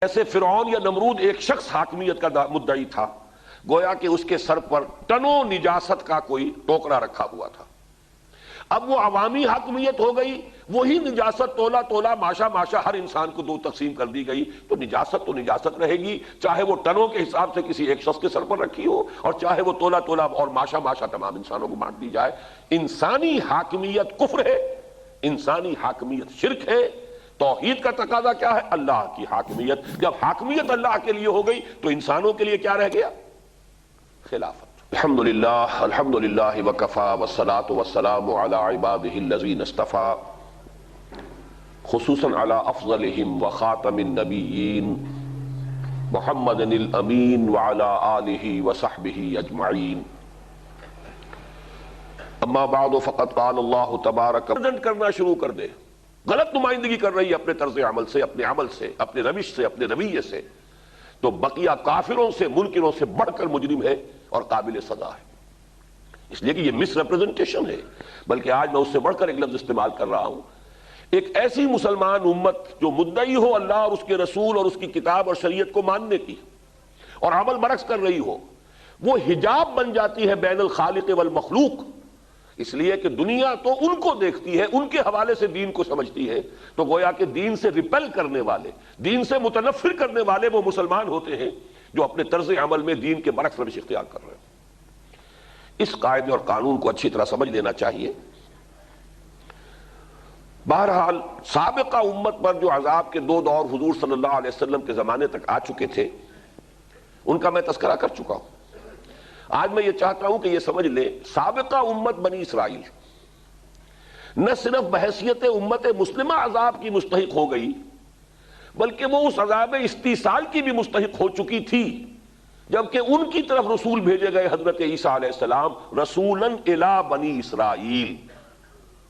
ایسے فرعون یا نمرود ایک شخص حاکمیت کا مدعی تھا، گویا کہ اس کے سر پر ٹنوں نجاست کا کوئی ٹوکرا رکھا ہوا تھا۔ اب وہ عوامی حاکمیت ہو گئی، وہی نجاست تولا تولا ماشا ماشا ہر انسان کو دو تقسیم کر دی گئی، تو نجاست رہے گی، چاہے وہ ٹنوں کے حساب سے کسی ایک شخص کے سر پر رکھی ہو اور چاہے وہ تولا تولا اور ماشا ماشا تمام انسانوں کو بانٹ دی جائے۔ انسانی حاکمیت کفر ہے، انسانی حاکمیت شرک ہے۔ توحید کا تقاضا کیا ہے؟ اللہ کی حاکمیت۔ جب حاکمیت اللہ کے لیے ہو گئی تو انسانوں کے لیے کیا رہ گیا؟ خلافت۔ الحمدللہ وکفا والصلاة والسلام علی عبادہ الذین اصطفیٰ، خصوصاً علی افضلہم وخاتم النبیین محمد الامین وعلی آلہ وصحبہ اجمعین۔ اما بعد فقد قال اللہ تبارک کرنا شروع کر دے، غلط نمائندگی کر رہی ہے اپنے طرز عمل سے، اپنے عمل سے، اپنے روش سے، اپنے رویے سے، تو بقیہ کافروں سے، منکروں سے بڑھ کر مجرم ہے اور قابل سزا ہے۔ اس لیے کہ یہ مس ریپرزنٹیشن ہے، بلکہ آج میں اس سے بڑھ کر ایک لفظ استعمال کر رہا ہوں۔ ایک ایسی مسلمان امت جو مدعی ہو اللہ اور اس کے رسول اور اس کی کتاب اور شریعت کو ماننے کی اور عمل برعکس کر رہی ہو، وہ حجاب بن جاتی ہے بین الخالق والمخلوق، اس لیے کہ دنیا تو ان کو دیکھتی ہے، ان کے حوالے سے دین کو سمجھتی ہے، تو گویا کہ دین سے ریپل کرنے والے، دین سے متنفر کرنے والے وہ مسلمان ہوتے ہیں جو اپنے طرز عمل میں دین کے برعکس روش اختیار کر رہے ہیں۔ اس قاعدے اور قانون کو اچھی طرح سمجھ لینا چاہیے۔ بہرحال سابقہ امت پر جو عذاب کے دو دور حضور صلی اللہ علیہ وسلم کے زمانے تک آ چکے تھے، ان کا میں تذکرہ کر چکا ہوں۔ آج میں یہ چاہتا ہوں کہ یہ سمجھ لیں، سابقہ امت بنی اسرائیل نہ صرف بحیثیت امت مسلمہ عذاب کی مستحق ہو گئی، بلکہ وہ اس عذاب استیصال کی بھی مستحق ہو چکی تھی، جبکہ ان کی طرف رسول بھیجے گئے حضرت عیسیٰ علیہ السلام رسولاً الی بنی اسرائیل،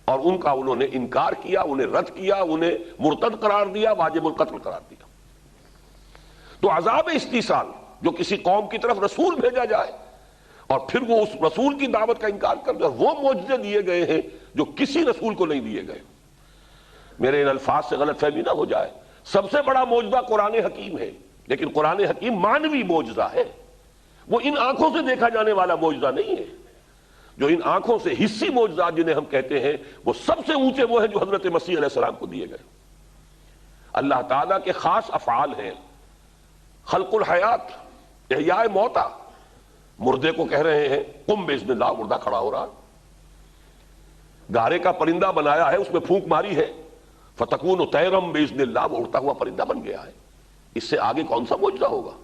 اور ان کا انہوں نے انکار کیا، انہیں رد کیا، انہیں مرتد قرار دیا، واجب القتل قرار دیا۔ تو عذاب استیصال جو کسی قوم کی طرف رسول بھیجا جائے اور پھر وہ اس رسول کی دعوت کا انکار کر دے، وہ معجزے دیے گئے ہیں جو کسی رسول کو نہیں دیے گئے۔ میرے ان الفاظ سے غلط فہمی نہ ہو جائے، سب سے بڑا معجزہ قرآن حکیم ہے، لیکن قرآن حکیم مانوی معجزہ ہے، وہ ان آنکھوں سے دیکھا جانے والا معجزہ نہیں ہے۔ جو ان آنکھوں سے حسی معجزات جنہیں ہم کہتے ہیں، وہ سب سے اونچے وہ ہیں جو حضرت مسیح علیہ السلام کو دیے گئے۔ اللہ تعالیٰ کے خاص افعال ہیں، خلق الحیات، احیاء موتا، مردے کو کہہ رہے ہیں قم باذن اللہ، مردہ کھڑا ہو رہا، گارے کا پرندہ بنایا ہے، اس میں پھونک ماری ہے، فتکون طیرم باذن اللہ، وہ اڑتا ہوا پرندہ بن گیا ہے۔ اس سے آگے کون سا معجزہ ہوگا؟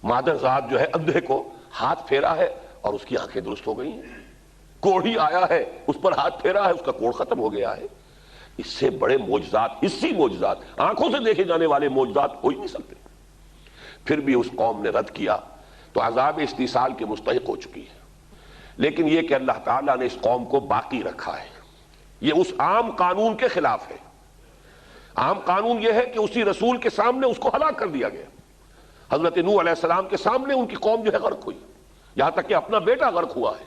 مادر ذات جو ہے اندھے کو ہاتھ پھیرا ہے اور اس کی آنکھیں درست ہو گئی ہیں، کوڑھی آیا ہے اس پر ہاتھ پھیرا ہے، اس کا کوڑ ختم ہو گیا ہے۔ اس سے بڑے معجزات، حسی معجزات، آنکھوں سے دیکھے جانے والے معجزات ہو ہی نہیں سکتے۔ پھر بھی اس قوم نے رد کیا تو عذاب استیصال کے مستحق ہو چکی ہے۔ لیکن یہ کہ اللہ تعالیٰ نے اس قوم کو باقی رکھا ہے، یہ اس عام قانون کے خلاف ہے۔ عام قانون یہ ہے کہ اسی رسول کے سامنے اس کو ہلاک کر دیا گیا۔ حضرت نوح علیہ السلام کے سامنے ان کی قوم جو ہے غرق ہوئی، یہاں تک کہ اپنا بیٹا غرق ہوا ہے۔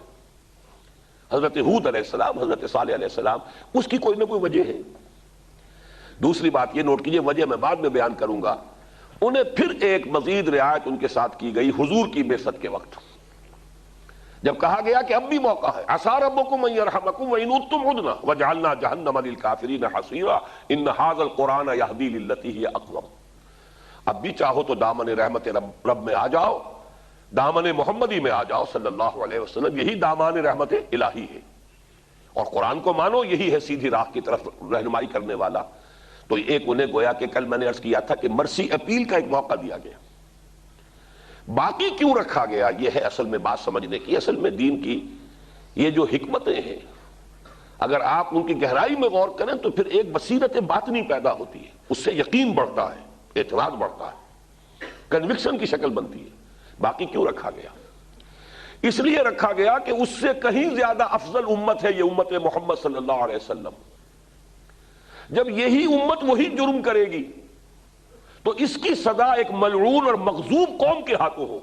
حضرت ہود علیہ السلام، حضرت صالح علیہ السلام، اس کی کوئی نہ کوئی وجہ ہے۔ دوسری بات یہ نوٹ کیجئے، وجہ میں بعد میں بیان کروں گا، انہیں پھر ایک مزید رعایت ان کے ساتھ کی گئی حضور کی بعثت کے وقت، جب کہا گیا کہ اب بھی موقع ہے، عسیٰ ربکم ان یرحمکم وان عدتم عدنا وجعلنا جہنم للکافرین حصیرا ان ھذا القرآن یہدی للتی ہی اقوم۔ اب بھی چاہو تو دامن رحمت رب میں آ جاؤ، دامن محمدی میں آ جاؤ صلی اللہ علیہ وسلم، یہی دامان رحمت الہی ہے، اور قرآن کو مانو، یہی ہے سیدھی راہ کی طرف رہنمائی کرنے والا۔ تو ایک انہیں گویا کہ کل میں نے عرض کیا تھا کہ مرسی اپیل کا ایک موقع دیا گیا۔ باقی کیوں رکھا گیا، یہ ہے اصل میں بات سمجھنے کی۔ اصل میں دین کی یہ جو حکمتیں ہیں، اگر آپ ان کی گہرائی میں غور کریں تو پھر ایک بصیرت باطنی پیدا ہوتی ہے، اس سے یقین بڑھتا ہے، اعتماد بڑھتا ہے، کنوکشن کی شکل بنتی ہے۔ باقی کیوں رکھا گیا؟ اس لیے رکھا گیا کہ اس سے کہیں زیادہ افضل امت ہے یہ امت محمد صلی اللہ علیہ وسلم۔ جب یہی امت وہی جرم کرے گی تو اس کی سزا ایک ملعون اور مغضوب قوم کے ہاتھوں ہو۔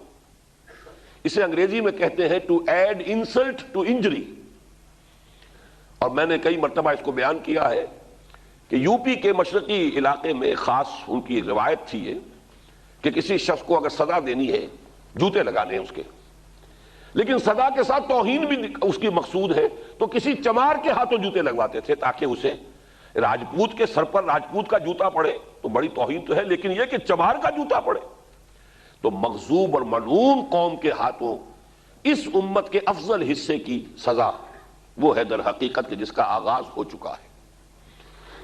اسے انگریزی میں کہتے ہیں to add insult to injury, اور میں نے کئی مرتبہ اس کو بیان کیا ہے کہ یو پی کے مشرقی علاقے میں خاص ان کی روایت تھی یہ کہ کسی شخص کو اگر سزا دینی ہے جوتے لگانے ہیں اس کے، لیکن سزا کے ساتھ توہین بھی اس کی مقصود ہے، تو کسی چمار کے ہاتھوں جوتے لگواتے تھے تاکہ اسے راجپوت کے سر پر راجپوت کا جوتا پڑے تو بڑی توہین تو ہے، لیکن یہ کہ چمار کا جوتا پڑے تو مغضوب اور ملعون قوم کے ہاتھوں اس امت کے افضل حصے کی سزا وہ ہے در حقیقت کہ جس کا آغاز ہو چکا ہے۔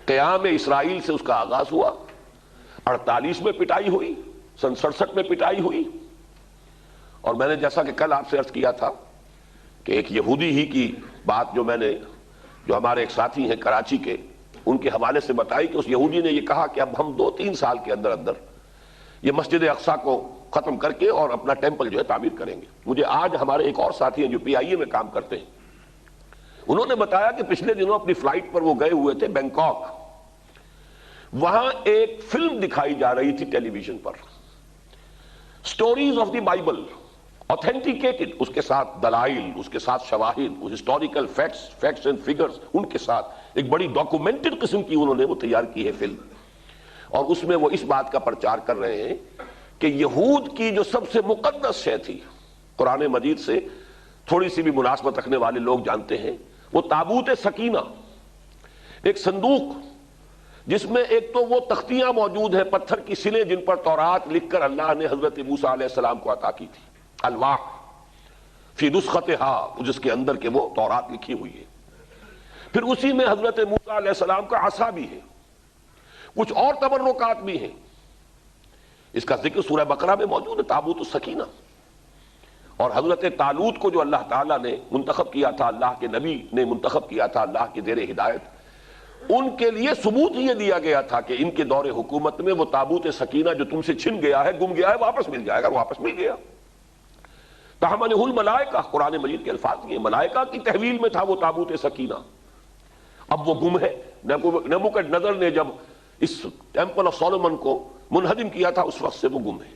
قیام اسرائیل سے اس کا آغاز ہوا، 48 میں پٹائی ہوئی، سن 67 میں پٹائی ہوئی، اور میں نے جیسا کہ کل آپ سے عرض کیا تھا کہ ایک یہودی ہی کی بات جو ہمارے ایک ساتھی ہیں کراچی کے، ان کے حوالے سے بتائی کہ اس یہودی نے یہ کہا کہ اب ہم 2-3 سال کے اندر اندر یہ مسجد اقصیٰ کو ختم کر کے اور اپنا ٹیمپل جو ہے تعمیر کریں گے۔ مجھے آج ہمارے ایک اور ساتھی ہیں جو پی آئی اے میں کام کرتے ہیں، انہوں نے بتایا کہ پچھلے دنوں اپنی فلائٹ پر وہ گئے ہوئے تھے بینکاک، وہاں ایک فلم دکھائی جا رہی تھی ٹیلی ویژن پر، stories of the Bible, authenticated, اس کے ساتھ دلائل، اس کے ساتھ شواہد، ہسٹوریکل فیکٹس اینڈ فگرز، ان کے ساتھ ایک بڑی ڈاکومنٹڈ قسم کی انہوں نے وہ تیار کی ہے فلم، اور اس میں وہ اس بات کا پرچار کر رہے ہیں کہ یہود کی جو سب سے مقدس شے تھی، قرآن مجید سے تھوڑی سی بھی مناسبت رکھنے والے لوگ جانتے ہیں، وہ تابوت سکینہ، ایک صندوق جس میں ایک تو وہ تختیاں موجود ہیں، پتھر کی سلیں جن پر تورات لکھ کر اللہ نے حضرت موسیٰ علیہ السلام کو عطا کی تھی، الواح فی نسختہا، جس کے اندر کہ وہ تورات لکھی ہوئی ہے، پھر اسی میں حضرت موسیٰ علیہ السلام کا عصا بھی ہے، کچھ اور تبرکات بھی ہیں، اس کا ذکر سورہ بقرہ میں موجود ہے، تابوت السکینہ، اور حضرت طالوت کو جو اللہ تعالیٰ نے منتخب کیا تھا، اللہ کے نبی نے منتخب کیا تھا اللہ کے زیر ہدایت، ان کے لیے ثبوت یہ دیا گیا تھا کہ ان کے دور حکومت میں وہ تابوت سکینہ جو تم سے چھن گیا ہے، گم گیا ہے، واپس مل جائے گا، واپس مل گیا۔ تحملہ الملائکہ، قرآن مجید کے الفاظ یہ ملائکہ کی تحویل میں تھا وہ تابوت سکینہ، اب وہ گم ہے۔ نبوکدنضر نے جب اس ٹیمپل آف سولومن کو منہدم کیا تھا اس وقت سے وہ گم ہے،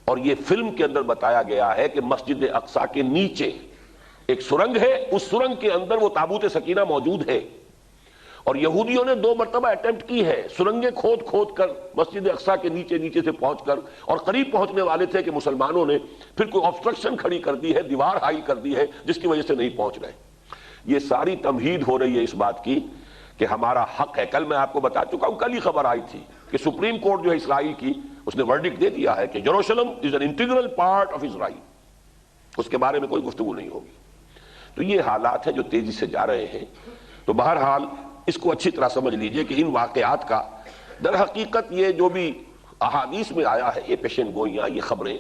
اور یہ فلم کے اندر بتایا گیا ہے کہ مسجد اقصیٰ کے نیچے ایک سرنگ ہے، اس سرنگ کے اندر وہ تابوت سکینہ موجود ہے، اور یہودیوں نے 2 مرتبہ اٹیمپٹ کی ہے، سرنگیں کھود کھود کر مسجد اقصیٰ کے نیچے سے پہنچ کر، اور قریب پہنچنے والے تھے کہ مسلمانوں نے پھر کوئی آبسٹرکشن کھڑی کر دی ہے، دیوار ہائی کر دی ہے جس کی وجہ سے نہیں پہنچ رہے۔ یہ ساری تمہید ہو رہی ہے اس بات کی کہ ہمارا حق ہے۔ کل میں آپ کو بتا چکا ہوں، کل ہی خبر آئی تھی کہ سپریم کورٹ جو ہے اسرائیل کی، اس نے ورڈکٹ دے دیا ہے کہ یروشلم is an integral part of Israel, اس کے بارے میں کوئی گفتگو نہیں ہوگی۔ تو یہ حالات ہیں جو تیزی سے جا رہے ہیں۔ تو بہرحال اس کو اچھی طرح سمجھ لیجئے کہ ان واقعات کا در حقیقت یہ جو بھی احادیث میں آیا ہے، یہ پیشن گوئیاں، یہ خبریں،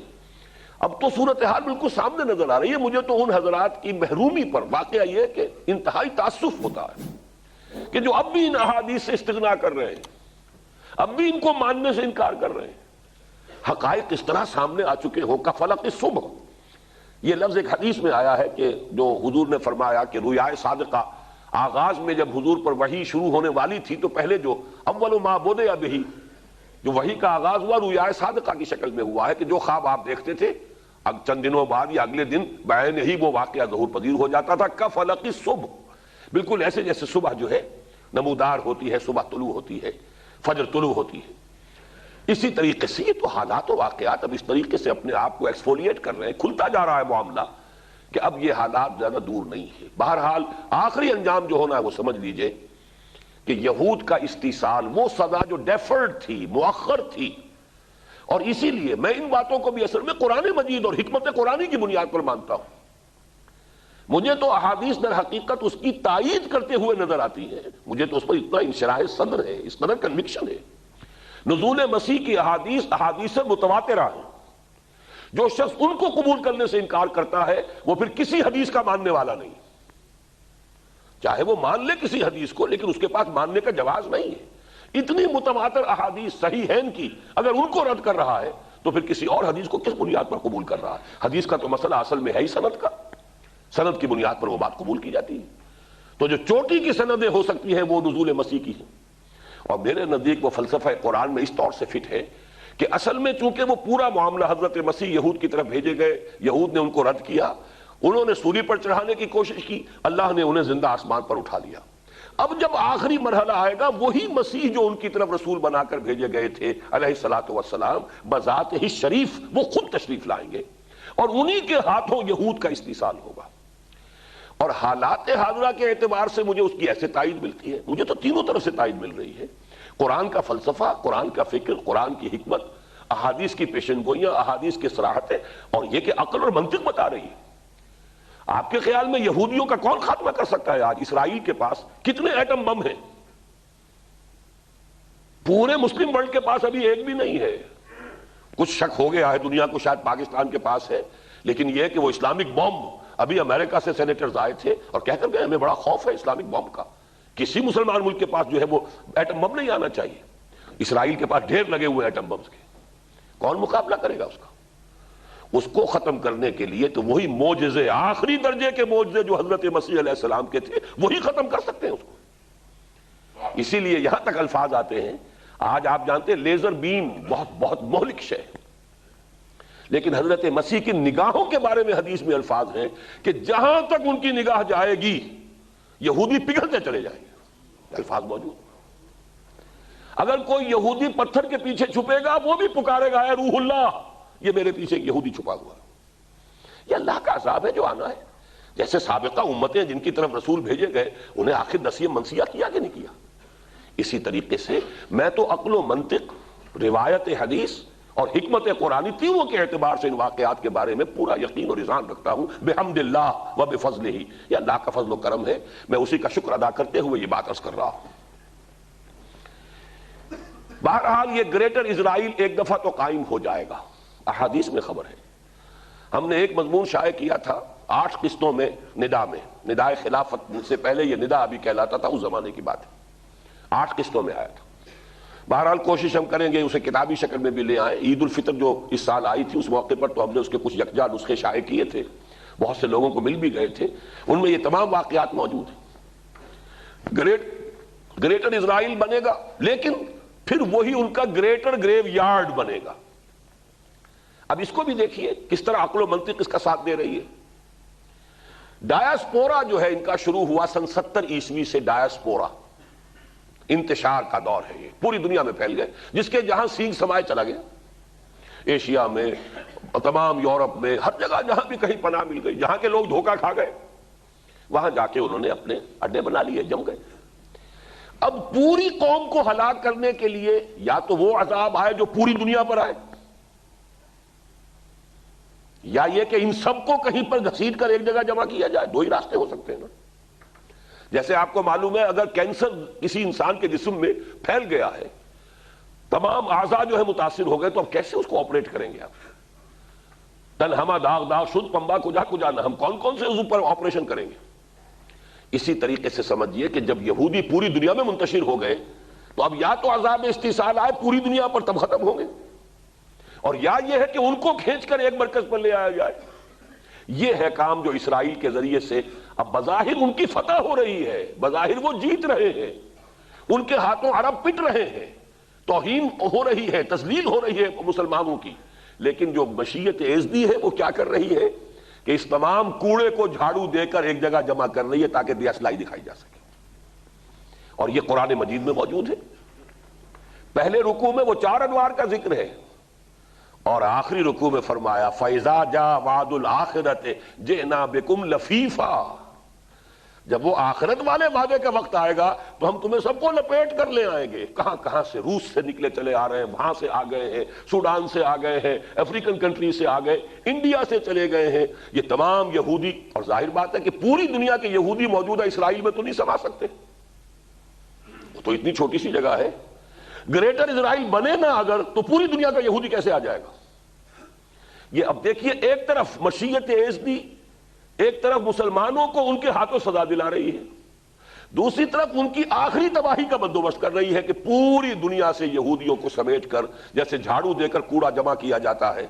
اب تو صورتحال بالکل سامنے نظر آ رہی ہے۔ مجھے تو ان حضرات کی محرومی پر واقعہ یہ ہے کہ انتہائی تاسف ہوتا ہے کہ جو اب بھی ان احادیث سے استغنا کر رہے ہیں، اب بھی ان کو ماننے سے انکار کر رہے ہیں۔ حقائق اس طرح سامنے آ چکے ہو کفلق الصبح، یہ لفظ ایک حدیث میں آیا ہے کہ جو حضور نے فرمایا کہ رؤیائے صادقہ، آغاز میں جب حضور پر وحی شروع ہونے والی تھی تو پہلے جو اول ما بدأ بہ، جو وحی کا آغاز ہوا رؤیائے صادقہ کی شکل میں ہوا ہے کہ جو خواب آپ دیکھتے تھے اب چند دنوں بعد یا اگلے دن بعین ہی وہ واقعہ ظہور پذیر ہو جاتا تھا، کفلق الصبح، بالکل ایسے جیسے صبح جو ہے نمودار ہوتی ہے، صبح طلوع ہوتی ہے، فجر طلوع ہوتی ہے، اسی طریقے سے یہ تو حالات و واقعات اب اس طریقے سے اپنے آپ کو ایکسفولیٹ کر رہے ہیں، کھلتا جا رہا ہے معاملہ کہ اب یہ حالات زیادہ دور نہیں ہے۔ بہرحال آخری انجام جو ہونا ہے وہ سمجھ لیجئے کہ یہود کا استیصال، وہ سزا جو ڈیفرڈ تھی، مؤخر تھی، اور اسی لیے میں ان باتوں کو بھی اصل میں قرآن مجید اور حکمت قرآنی کی بنیاد پر مانتا ہوں۔ مجھے تو احادیث در حقیقت اس کی تائید کرتے ہوئے نظر آتی ہیں، مجھے تو اس پر اتنا انشراح صدر ہے، اس قدر کنوکشن ہے۔ نزول مسیح کی احادیث متواترہ ہیں، جو شخص ان کو قبول کرنے سے انکار کرتا ہے وہ پھر کسی حدیث کا ماننے والا نہیں، چاہے وہ مان لے کسی حدیث کو، لیکن اس کے پاس ماننے کا جواز نہیں ہے۔ اتنی متواتر احادیث صحیح ہیں ان کی، اگر ان کو رد کر رہا ہے تو پھر کسی اور حدیث کو کس بنیاد پر قبول کر رہا ہے؟ حدیث کا تو مسئلہ اصل میں ہے ہی سند کا، سند کی بنیاد پر وہ بات قبول کی جاتی ہے۔ تو جو چوٹی کی سندیں ہو سکتی ہیں وہ نزول مسیح کی ہیں، اور میرے نزدیک وہ فلسفہ قرآن میں اس طور سے فٹ ہے کہ اصل میں چونکہ وہ پورا معاملہ حضرت مسیح یہود کی طرف بھیجے گئے، یہود نے ان کو رد کیا، انہوں نے سولی پر چڑھانے کی کوشش کی، اللہ نے انہیں زندہ آسمان پر اٹھا لیا۔ اب جب آخری مرحلہ آئے گا وہی مسیح جو ان کی طرف رسول بنا کر بھیجے گئے تھے علیہ الصلوۃ والسلام بذات ہی شریف وہ خود تشریف لائیں گے اور انہی کے ہاتھوں یہود کا استحصال ہوگا. اور حالات حاضرہ کے اعتبار سے مجھے اس کی ایسے تائید ملتی ہے, مجھے تو تینوں طرف سے تائید مل رہی ہے. قرآن کا فلسفہ, قرآن کا فکر, قرآن کی حکمت, احادیث کی پیشن گوئیاں, احادیث کی صراحتیں, اور یہ کہ عقل اور منطق بتا رہی ہے. آپ کے خیال میں یہودیوں کا کون خاتمہ کر سکتا ہے؟ آج اسرائیل کے پاس کتنے ایٹم بم ہیں؟ پورے مسلم ورلڈ کے پاس ابھی ایک بھی نہیں ہے. کچھ شک ہو گیا ہے دنیا کو, شاید پاکستان کے پاس ہے, لیکن یہ کہ وہ اسلامک بم, ابھی امریکہ سے سینیٹرز آئے تھے اور کہہ کر گئے ہمیں بڑا خوف ہے اسلامک بم کا. کسی مسلمان ملک کے پاس جو ہے وہ ایٹم بم نہیں آنا چاہیے. اسرائیل کے پاس ڈھیر لگے ہوئے ایٹم بمز کے, کون مقابلہ کرے گا اس کا؟ اس کو ختم کرنے کے لیے تو وہی معجزے, آخری درجے کے معجزے جو حضرت مسیح علیہ السلام کے تھے, وہی ختم کر سکتے ہیں اس کو. اسی لیے یہاں تک الفاظ آتے ہیں, آج آپ جانتے ہیں لیزر بیم بہت بہت مہلک شے ہے, لیکن حضرت مسیح کی نگاہوں کے بارے میں حدیث میں الفاظ ہیں کہ جہاں تک ان کی نگاہ جائے گی یہودی پگھلتے چلے جائیں گے. الفاظ موجود. اگر کوئی یہودی پتھر کے پیچھے چھپے گا وہ بھی پکارے گا اے روح اللہ, یہ میرے پیچھے ایک یہودی چھپا ہوا ہے. یہ اللہ کا عذاب ہے جو آنا ہے. جیسے سابقہ امتیں جن کی طرف رسول بھیجے گئے انہیں آخر نسیہ منسیہ کیا کہ نہیں کیا, اسی طریقے سے میں تو عقل و منطق, روایت حدیث اور حکمت قرآنی تینوں کے اعتبار سے ان واقعات کے بارے میں پورا یقین اور اذعان رکھتا ہوں. بحمد اللہ و بفضلہ, یہ اللہ کا فضل و کرم ہے, میں اسی کا شکر ادا کرتے ہوئے یہ بات عرض کر رہا ہوں. بہرحال یہ گریٹر اسرائیل ایک دفعہ تو قائم ہو جائے گا, احادیث میں خبر ہے. ہم نے ایک مضمون شائع کیا تھا 8 قسطوں میں ندا میں, ندائے خلافت سے پہلے یہ ندا ابھی کہلاتا تھا, اس زمانے کی بات ہے, 8 قسطوں میں آیا تھا. بہرحال کوشش ہم کریں گے اسے کتابی شکل میں بھی لے آئیں. عید الفطر جو اس سال آئی تھی اس موقع پر تو ہم نے اس کے کچھ یکجا نسخے شائع کیے تھے, بہت سے لوگوں کو مل بھی گئے تھے, ان میں یہ تمام واقعات موجود ہیں. گریٹر اسرائیل بنے گا, لیکن پھر وہی ان کا گریٹر گریو یارڈ بنے گا. اب اس کو بھی دیکھیے کس طرح عقل و منطق اس کا ساتھ دے رہی ہے. ڈایاسپورا جو ہے ان کا شروع ہوا سن 70 عیسوی سے. ڈایاسپورا انتشار کا دور ہے, یہ پوری دنیا میں پھیل گئے, جس کے جہاں سینگ سمائے چلا گیا, ایشیا میں, تمام یورپ میں, ہر جگہ جہاں بھی کہیں پناہ مل گئی, جہاں کے لوگ دھوکہ کھا گئے وہاں جا کے انہوں نے اپنے اڈے بنا لیے, جم گئے. اب پوری قوم کو ہلاک کرنے کے لیے یا تو وہ عذاب آئے جو پوری دنیا پر آئے, یا یہ کہ ان سب کو کہیں پر گھسیٹ کر ایک جگہ جمع کیا جائے. 2 ہی راستے ہو سکتے ہیں نا. جیسے آپ کو معلوم ہے اگر کینسر کسی انسان کے جسم میں پھیل گیا ہے, تمام اعضاء جو ہے متاثر ہو گئے, تو اب کیسے اس کو آپریٹ کریں گے آپ؟ تن ہما داغ داغ شد پمبا کجا کجا نہ, ہم کون کون سے عضو پر آپریشن کریں گے؟ اسی طریقے سے سمجھیے کہ جب یہودی پوری دنیا میں منتشر ہو گئے تو اب یا تو عذاب استحصال آئے پوری دنیا پر تب ختم ہوں گے, اور یا یہ ہے کہ ان کو کھینچ کر ایک مرکز پر لے آیا جائے. یہ ہے کام جو اسرائیل کے ذریعے سے اب بظاہر ان کی فتح ہو رہی ہے, بظاہر وہ جیت رہے ہیں, ان کے ہاتھوں عرب پٹ رہے ہیں, توہین ہو رہی ہے, تذلیل ہو رہی ہے مسلمانوں کی, لیکن جو مشیت ایزدی ہے وہ کیا کر رہی ہے کہ اس تمام کوڑے کو جھاڑو دے کر ایک جگہ جمع کر رہی ہے تاکہ دیاسلائی دکھائی جا سکے. اور یہ قرآن مجید میں موجود ہے. پہلے رکوع میں وہ 4 انوار کا ذکر ہے, اور آخری رکوع میں فرمایا فَإِذَا جَاءَ وَعْدُ الْآخِرَةِ جِئْنَا بِكُمْ لَفِيفًا. جب وہ آخرت والے وعدے کا وقت آئے گا تو ہم تمہیں سب کو لپیٹ کر لے آئیں گے. کہاں کہاں سے, روس سے نکلے چلے آ رہے ہیں, وہاں سے آ گئے ہیں, سوڈان سے آ گئے ہیں, افریقن کنٹری سے آ گئے, انڈیا سے چلے گئے ہیں, یہ تمام یہودی. اور ظاہر بات ہے کہ پوری دنیا کے یہودی موجودہ اسرائیل میں تو نہیں سما سکتے, وہ تو اتنی چھوٹی سی جگہ ہے. گریٹر اسرائیل بنے نا اگر, تو پوری دنیا کا یہودی کیسے آ جائے گا؟ یہ اب دیکھیے, ایک طرف مشیت ایزدی, ایک طرف مسلمانوں کو ان کے ہاتھوں سزا دلا رہی ہے, دوسری طرف ان کی آخری تباہی کا بندوبست کر رہی ہے کہ پوری دنیا سے یہودیوں کو سمیٹ کر جیسے جھاڑو دے کر کوڑا جمع کیا جاتا ہے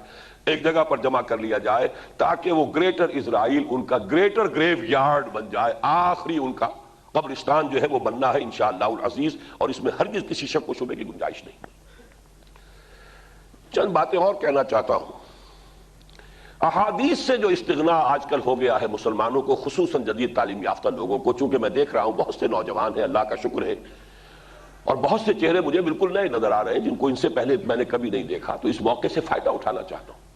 ایک جگہ پر جمع کر لیا جائے, تاکہ وہ گریٹر اسرائیل ان کا گریٹر گریو یارڈ بن جائے. آخری ان کا قبرستان جو ہے وہ بننا ہے انشاءاللہ العزیز, اور اس میں ہرگز کسی شک و شبے کی گنجائش نہیں. چند باتیں اور کہنا چاہتا ہوں. احادیث سے جو استغنا آج کل ہو گیا ہے مسلمانوں کو، خصوصاً جدید تعلیم یافتہ لوگوں کو، چونکہ میں دیکھ رہا ہوں بہت سے نوجوان ہیں، اللہ کا شکر ہے، اور بہت سے چہرے مجھے بالکل نئے نظر آ رہے ہیں جن کو ان سے پہلے میں نے کبھی نہیں دیکھا، تو اس موقع سے فائدہ اٹھانا چاہتا ہوں۔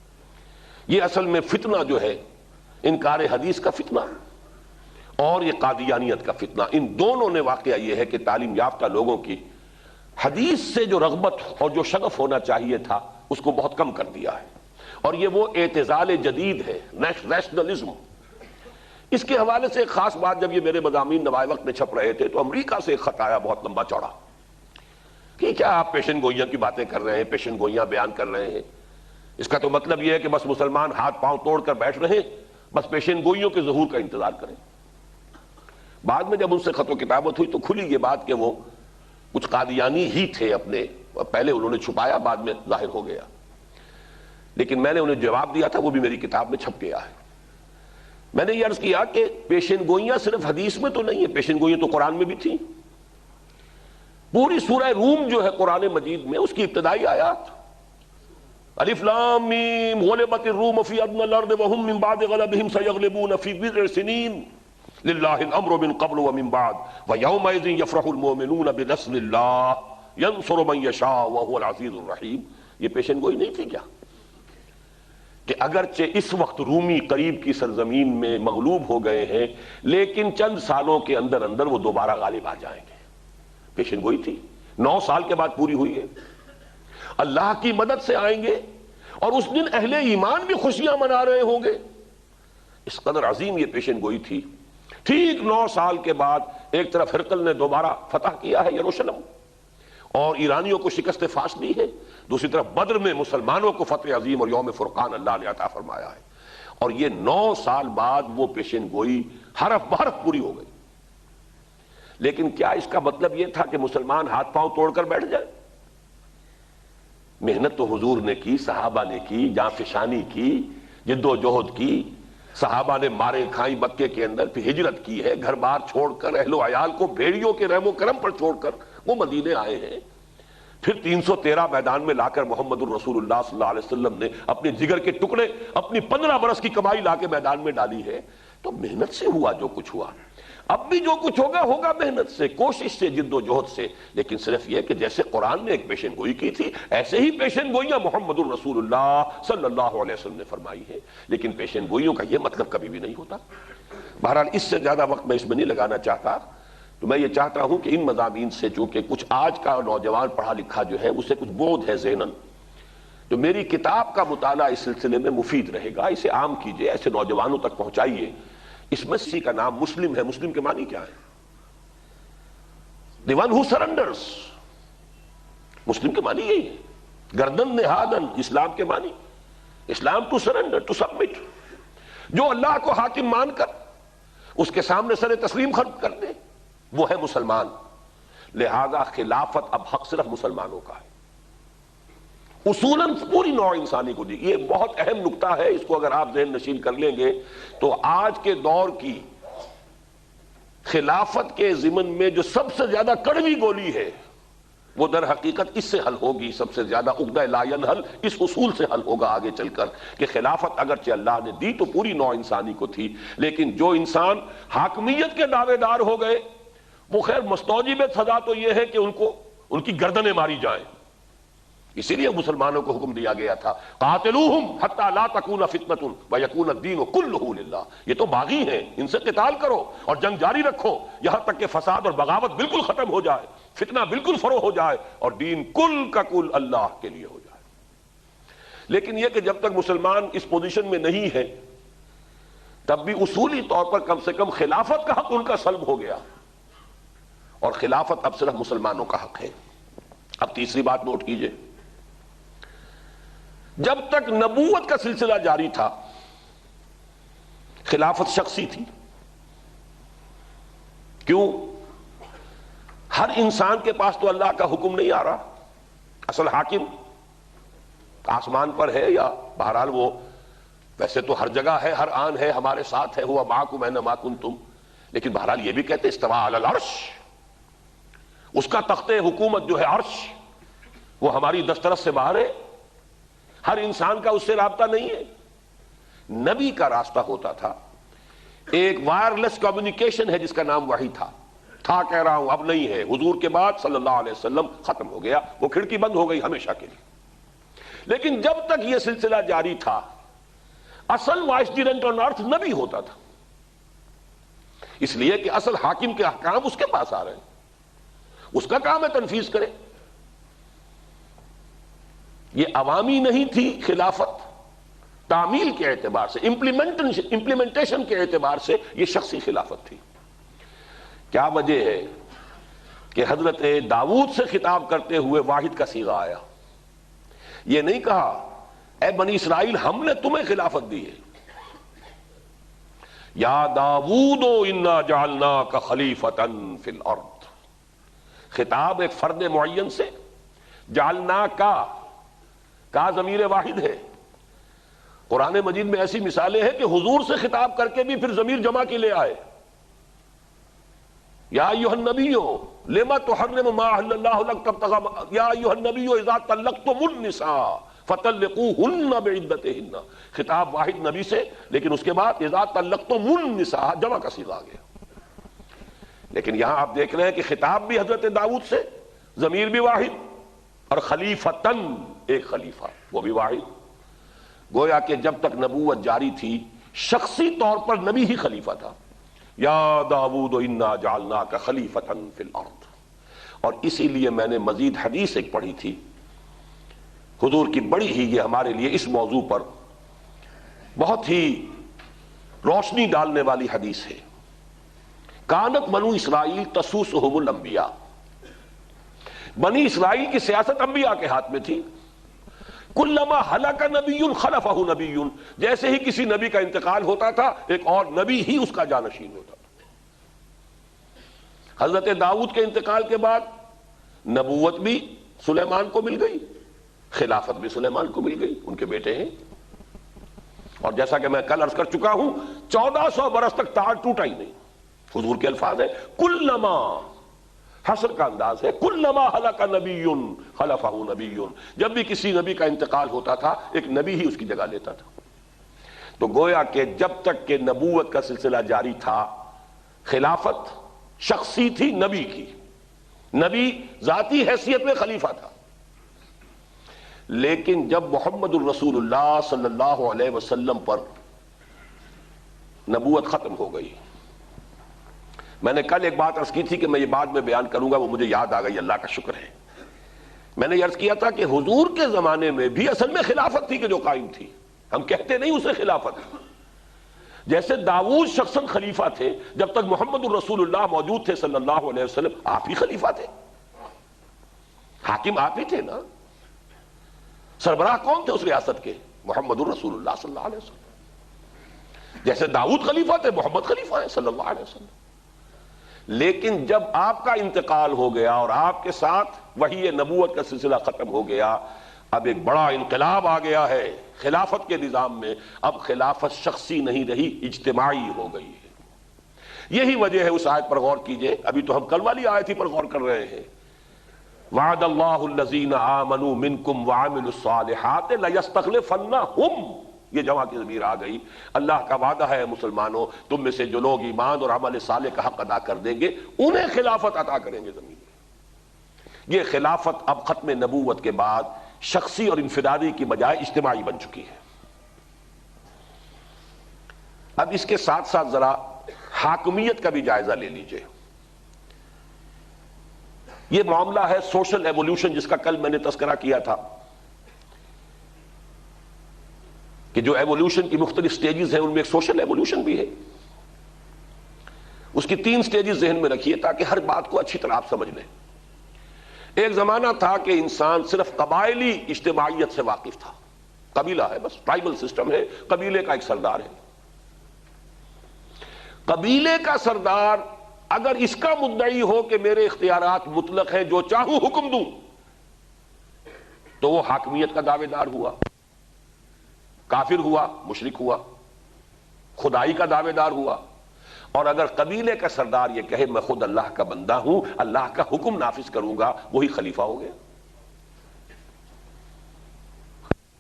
یہ اصل میں فتنہ جو ہے، انکار حدیث کا فتنہ اور یہ قادیانیت کا فتنہ، ان دونوں نے واقعہ یہ ہے کہ تعلیم یافتہ لوگوں کی حدیث سے جو رغبت اور جو شغف ہونا چاہیے تھا اس کو بہت کم کر دیا ہے، اور یہ وہ اعتزال جدید ہے، ریشنلزم۔ اس کے حوالے سے ایک خاص بات، جب یہ میرے مضامین نوائے وقت میں چھپ رہے تھے تو امریکہ سے ایک خط آیا بہت لمبا چوڑا کہ کیا آپ پیشن گوئیاں کی باتیں کر رہے ہیں، پیشن گوئیاں بیان کر رہے ہیں، اس کا تو مطلب یہ ہے کہ بس مسلمان ہاتھ پاؤں توڑ کر بیٹھ رہے ہیں، بس پیشن گوئیوں کے ظہور کا انتظار کریں۔ بعد میں جب ان سے خط و کتابت ہوئی تو کھلی یہ بات کہ وہ کچھ قادیانی ہی تھے اپنے، پہلے انہوں نے چھپایا، بعد میں ظاہر ہو گیا، لیکن میں نے انہیں جواب دیا تھا، وہ بھی میری کتاب میں چھپ گیا ہے۔ میں نے یہ عرض کیا کہ پیشن گوئیاں صرف حدیث میں تو نہیں ہے، پیشن گوئیاں تو قرآن میں بھی تھیں۔ پوری سورہ روم جو ہے قرآن مجید میں، اس کی ابتدائی آیات الف لام میم غلبت الروم فی ادنی الارض وهم من بعد غلبهم سیغلبون فی بضع سنین للہ الامر من قبل ومن بعد ویومئذ یفرح المؤمنون بنصر اللہ ینصر من یشاء وهو العزیز الرحیم۔ یہ پیشن گوئی نہیں تھی کیا کہ اگرچہ اس وقت رومی قریب کی سرزمین میں مغلوب ہو گئے ہیں لیکن چند سالوں کے اندر اندر وہ دوبارہ غالب آ جائیں گے؟ پیشن گوئی تھی، 9 سال کے بعد پوری ہوئی ہے، اللہ کی مدد سے آئیں گے، اور اس دن اہل ایمان بھی خوشیاں منا رہے ہوں گے۔ اس قدر عظیم یہ پیشن گوئی تھی۔ ٹھیک 9 سال کے بعد ایک طرف ہرقل نے دوبارہ فتح کیا ہے یروشلم اور ایرانیوں کو شکست فاش دی ہے، دوسری طرف بدر میں مسلمانوں کو فتح عظیم اور یوم فرقان اللہ نے عطا فرمایا ہے، اور یہ 9 سال بعد وہ پیشن گوئی حرف بحرف پوری ہو گئی۔ لیکن کیا اس کا مطلب یہ تھا کہ مسلمان ہاتھ پاؤں توڑ کر بیٹھ جائے؟ محنت تو حضور نے کی، صحابہ نے کی، جاں فشانی کی، جد و جہد کی، صحابہ نے مارے کھائیں مکے کے اندر، پھر ہجرت کی ہے، گھر بار چھوڑ کر، اہل و عیال کو بھیڑیوں کے رحم و کرم پر چھوڑ کر وہ مدینے آئے ہیں۔ پھر 313 میدان میں لا کر محمد الرسول اللہ صلی اللہ علیہ وسلم نے اپنے جگر کے ٹکڑے، اپنی 15 برس کی کمائی لا کے میدان میں ڈالی ہے۔ تو محنت سے ہوا جو کچھ ہوا، اب بھی جو کچھ ہوگا ہوگا محنت سے، کوشش سے، جد و جہد سے، لیکن صرف یہ کہ جیسے قرآن نے ایک پیشن گوئی کی تھی ایسے ہی پیشن گوئیاں محمد الرسول اللہ صلی اللہ علیہ وسلم نے فرمائی ہے، لیکن پیشن گوئیوں کا یہ مطلب کبھی بھی نہیں ہوتا۔ بہرحال اس سے زیادہ وقت میں اس میں نہیں لگانا چاہتا، تو میں یہ چاہتا ہوں کہ ان مضامین سے چونکہ کچھ آج کا نوجوان پڑھا لکھا جو ہے اسے کچھ بودھ ہے ذہناً، تو میری کتاب کا مطالعہ اس سلسلے میں مفید رہے گا، اسے عام کیجئے، ایسے نوجوانوں تک پہنچائیے۔ اس مسیح کا نام مسلم ہے، مسلم کے معنی کیا ہے؟ the one who surrenders، مسلم کے معنی یہی ہے، گردن نہادن، اسلام کے معنی، اسلام to surrender، to submit، جو اللہ کو حاکم مان کر اس کے سامنے سر تسلیم خرد کر دے وہ ہے مسلمان۔ لہذا خلافت اب حق صرف مسلمانوں کا ہے، اصولاً پوری نوع انسانی کو دی۔ یہ بہت اہم نکتہ ہے، اس کو اگر آپ ذہن نشین کر لیں گے تو آج کے دور کی خلافت کے ضمن میں جو سب سے زیادہ کڑوی گولی ہے وہ در حقیقت اس سے حل ہوگی، سب سے زیادہ عقدہ لا ینحل اس اصول سے حل ہوگا آگے چل کر، کہ خلافت اگرچہ اللہ نے دی تو پوری نوع انسانی کو تھی، لیکن جو انسان حاکمیت کے دعوے دار ہو گئے وہ خیر مستوجب سزا تو یہ ہے کہ ان کی گردنیں ماری جائیں۔ اسی لیے مسلمانوں کو حکم دیا گیا تھا قاتلوہم حتی لا تکون فتنۃ ویکون الدین کلہ للہ، یہ تو باغی ہیں، ان سے قتال کرو اور جنگ جاری رکھو یہاں تک کہ فساد اور بغاوت بالکل ختم ہو جائے، فتنہ بالکل فروغ ہو جائے اور دین کل کا کل اللہ کے لیے ہو جائے۔ لیکن یہ کہ جب تک مسلمان اس پوزیشن میں نہیں ہے تب بھی اصولی طور پر کم سے کم خلافت کا حق ان کا سلب ہو گیا، اور خلافت اب صرف مسلمانوں کا حق ہے۔ اب تیسری بات نوٹ کیجئے، جب تک نبوت کا سلسلہ جاری تھا خلافت شخصی تھی۔ کیوں؟ ہر انسان کے پاس تو اللہ کا حکم نہیں آ رہا، اصل حاکم آسمان پر ہے، یا بہرحال وہ ویسے تو ہر جگہ ہے، ہر آن ہے، ہمارے ساتھ ہے، ہوا معکم اینما کنتم، لیکن بہرحال یہ بھی کہتے استویٰ علی العرش، اس کا تخت حکومت جو ہے عرش وہ ہماری دسترس سے باہر ہے، ہر انسان کا اس سے رابطہ نہیں ہے، نبی کا راستہ ہوتا تھا، ایک وائرلیس کمیونیکیشن ہے جس کا نام وحی تھا کہہ رہا ہوں، اب نہیں ہے، حضور کے بعد صلی اللہ علیہ وسلم ختم ہو گیا، وہ کھڑکی بند ہو گئی ہمیشہ کے لیے۔ لیکن جب تک یہ سلسلہ جاری تھا، اصل وائسریگنٹ آن ارتھ نبی ہوتا تھا، اس لیے کہ اصل حاکم کے احکام اس کے پاس آ رہے ہیں، اس کا کام ہے تنفیذ کرے۔ یہ عوامی نہیں تھی خلافت، تعمیل کے اعتبار سے، امپلیمنٹیشن کے اعتبار سے یہ شخصی خلافت تھی۔ کیا وجہ ہے کہ حضرت داؤد سے خطاب کرتے ہوئے واحد کا صیغہ آیا؟ یہ نہیں کہا اے بنی اسرائیل ہم نے تمہیں خلافت دی ہے، یا داؤد انا جعلناک خلیفۃ فی الارض، خطاب ایک فرد معین سے، جعلناک کا ضمیر واحد ہے۔ قرآن مجید میں ایسی مثالیں ہیں کہ حضور سے خطاب کر کے بھی پھر ضمیر جمع کے لے آئے، یا ایھا النبی لما تحرم ما احل اللہ لک تبتغی، یا ایھا النبی اذا طلقتم النساء فطلقوہن بعدتہن، خطاب واحد نبی سے، لیکن اس کے بعد اذا طلقتم النساء جمع کا صیغہ آ گیا۔ لیکن یہاں آپ دیکھ رہے ہیں کہ خطاب بھی حضرت داؤد سے، ضمیر بھی واحد، اور خلیفتن ایک خلیفہ وہ بھی واحد۔ گویا کہ جب تک نبوت جاری تھی شخصی طور پر نبی ہی خلیفہ تھا، یا داؤد انا جعلناک خلیفۃ فی الارض۔ اور اسی لیے میں نے مزید حدیث ایک پڑھی تھی حضور کی، بڑی ہی یہ ہمارے لیے اس موضوع پر بہت ہی روشنی ڈالنے والی حدیث ہے۔ کانت بنو اسرائیل تسوسہم الانبیاء، بنی اسرائیل کی سیاست انبیاء کے ہاتھ میں تھی۔ کلما ہلک نبی خلفہ نبی، جیسے ہی کسی نبی کا انتقال ہوتا تھا ایک اور نبی ہی اس کا جانشین ہوتا تھا۔ حضرت داؤد کے انتقال کے بعد نبوت بھی سلیمان کو مل گئی، خلافت بھی سلیمان کو مل گئی، ان کے بیٹے ہیں۔ اور جیسا کہ میں کل عرض کر چکا ہوں 1400 برس تک تار ٹوٹا ہی نہیں۔ حضور کے الفاظ ہیں کلما، حسر کا انداز ہے، کلما ہلک نبی خلفہ نبی، جب بھی کسی نبی کا انتقال ہوتا تھا ایک نبی ہی اس کی جگہ لیتا تھا۔ تو گویا کہ جب تک کہ نبوت کا سلسلہ جاری تھا خلافت شخصی تھی نبی کی، نبی ذاتی حیثیت میں خلیفہ تھا۔ لیکن جب محمد الرسول اللہ صلی اللہ علیہ وسلم پر نبوت ختم ہو گئی، میں نے کل ایک بات عرض کی تھی کہ میں یہ بعد میں بیان کروں گا، وہ مجھے یاد آ گئی، اللہ کا شکر ہے۔ میں نے یہ عرض کیا تھا کہ حضور کے زمانے میں بھی اصل میں خلافت تھی کہ جو قائم تھی، ہم کہتے نہیں اسے خلافت۔ جیسے داؤد شخصاً خلیفہ تھے، جب تک محمد الرسول اللہ موجود تھے صلی اللہ علیہ وسلم آپ ہی خلیفہ تھے، حاکم آپ ہی تھے نا، سربراہ کون تھے اس ریاست کے؟ محمد الرسول اللہ صلی اللہ علیہ وسلم۔ جیسے داؤد خلیفہ تھے محمد خلیفہ ہیں صلی اللہ علیہ وسلم۔ لیکن جب آپ کا انتقال ہو گیا اور آپ کے ساتھ وحی نبوت کا سلسلہ ختم ہو گیا، اب ایک بڑا انقلاب آ گیا ہے خلافت کے نظام میں۔ اب خلافت شخصی نہیں رہی، اجتماعی ہو گئی ہے۔ یہی وجہ ہے، اس آیت پر غور کیجئے، ابھی تو ہم کل والی آیت ہی پر غور کر رہے ہیں، وعد اللہ الذین آمنوا منکم وعملوا الصالحات لیستخلفنہم، یہ جمع کی ضمیر آ گئی۔ اللہ کا وعدہ ہے مسلمانوں، تم میں سے جو لوگ ایمان اور عمل صالح کا حق ادا کر دیں گے انہیں خلافت عطا کریں گے زمین میں۔ یہ خلافت اب ختم نبوت کے بعد شخصی اور انفرادی کی بجائے اجتماعی بن چکی ہے۔ اب اس کے ساتھ ساتھ ذرا حاکمیت کا بھی جائزہ لے لیجئے۔ یہ معاملہ ہے سوشل ایوولوشن، جس کا کل میں نے تذکرہ کیا تھا کہ جو ایوولوشن کی مختلف سٹیجز ہیں ان میں ایک سوشل ایوولوشن بھی ہے۔ اس کی 3 سٹیجز ذہن میں رکھیے تاکہ ہر بات کو اچھی طرح آپ سمجھ لیں۔ ایک زمانہ تھا کہ انسان صرف قبائلی اجتماعیت سے واقف تھا، قبیلہ ہے بس، ٹرائبل سسٹم ہے، قبیلے کا ایک سردار ہے۔ قبیلے کا سردار اگر اس کا مدعی ہو کہ میرے اختیارات مطلق ہیں، جو چاہوں حکم دوں، تو وہ حاکمیت کا دعوے دار ہوا، کافر ہوا، مشرک ہوا، خدائی کا دعوے دار ہوا۔ اور اگر قبیلے کا سردار یہ کہے میں خود اللہ کا بندہ ہوں، اللہ کا حکم نافذ کروں گا، وہی خلیفہ ہو گیا۔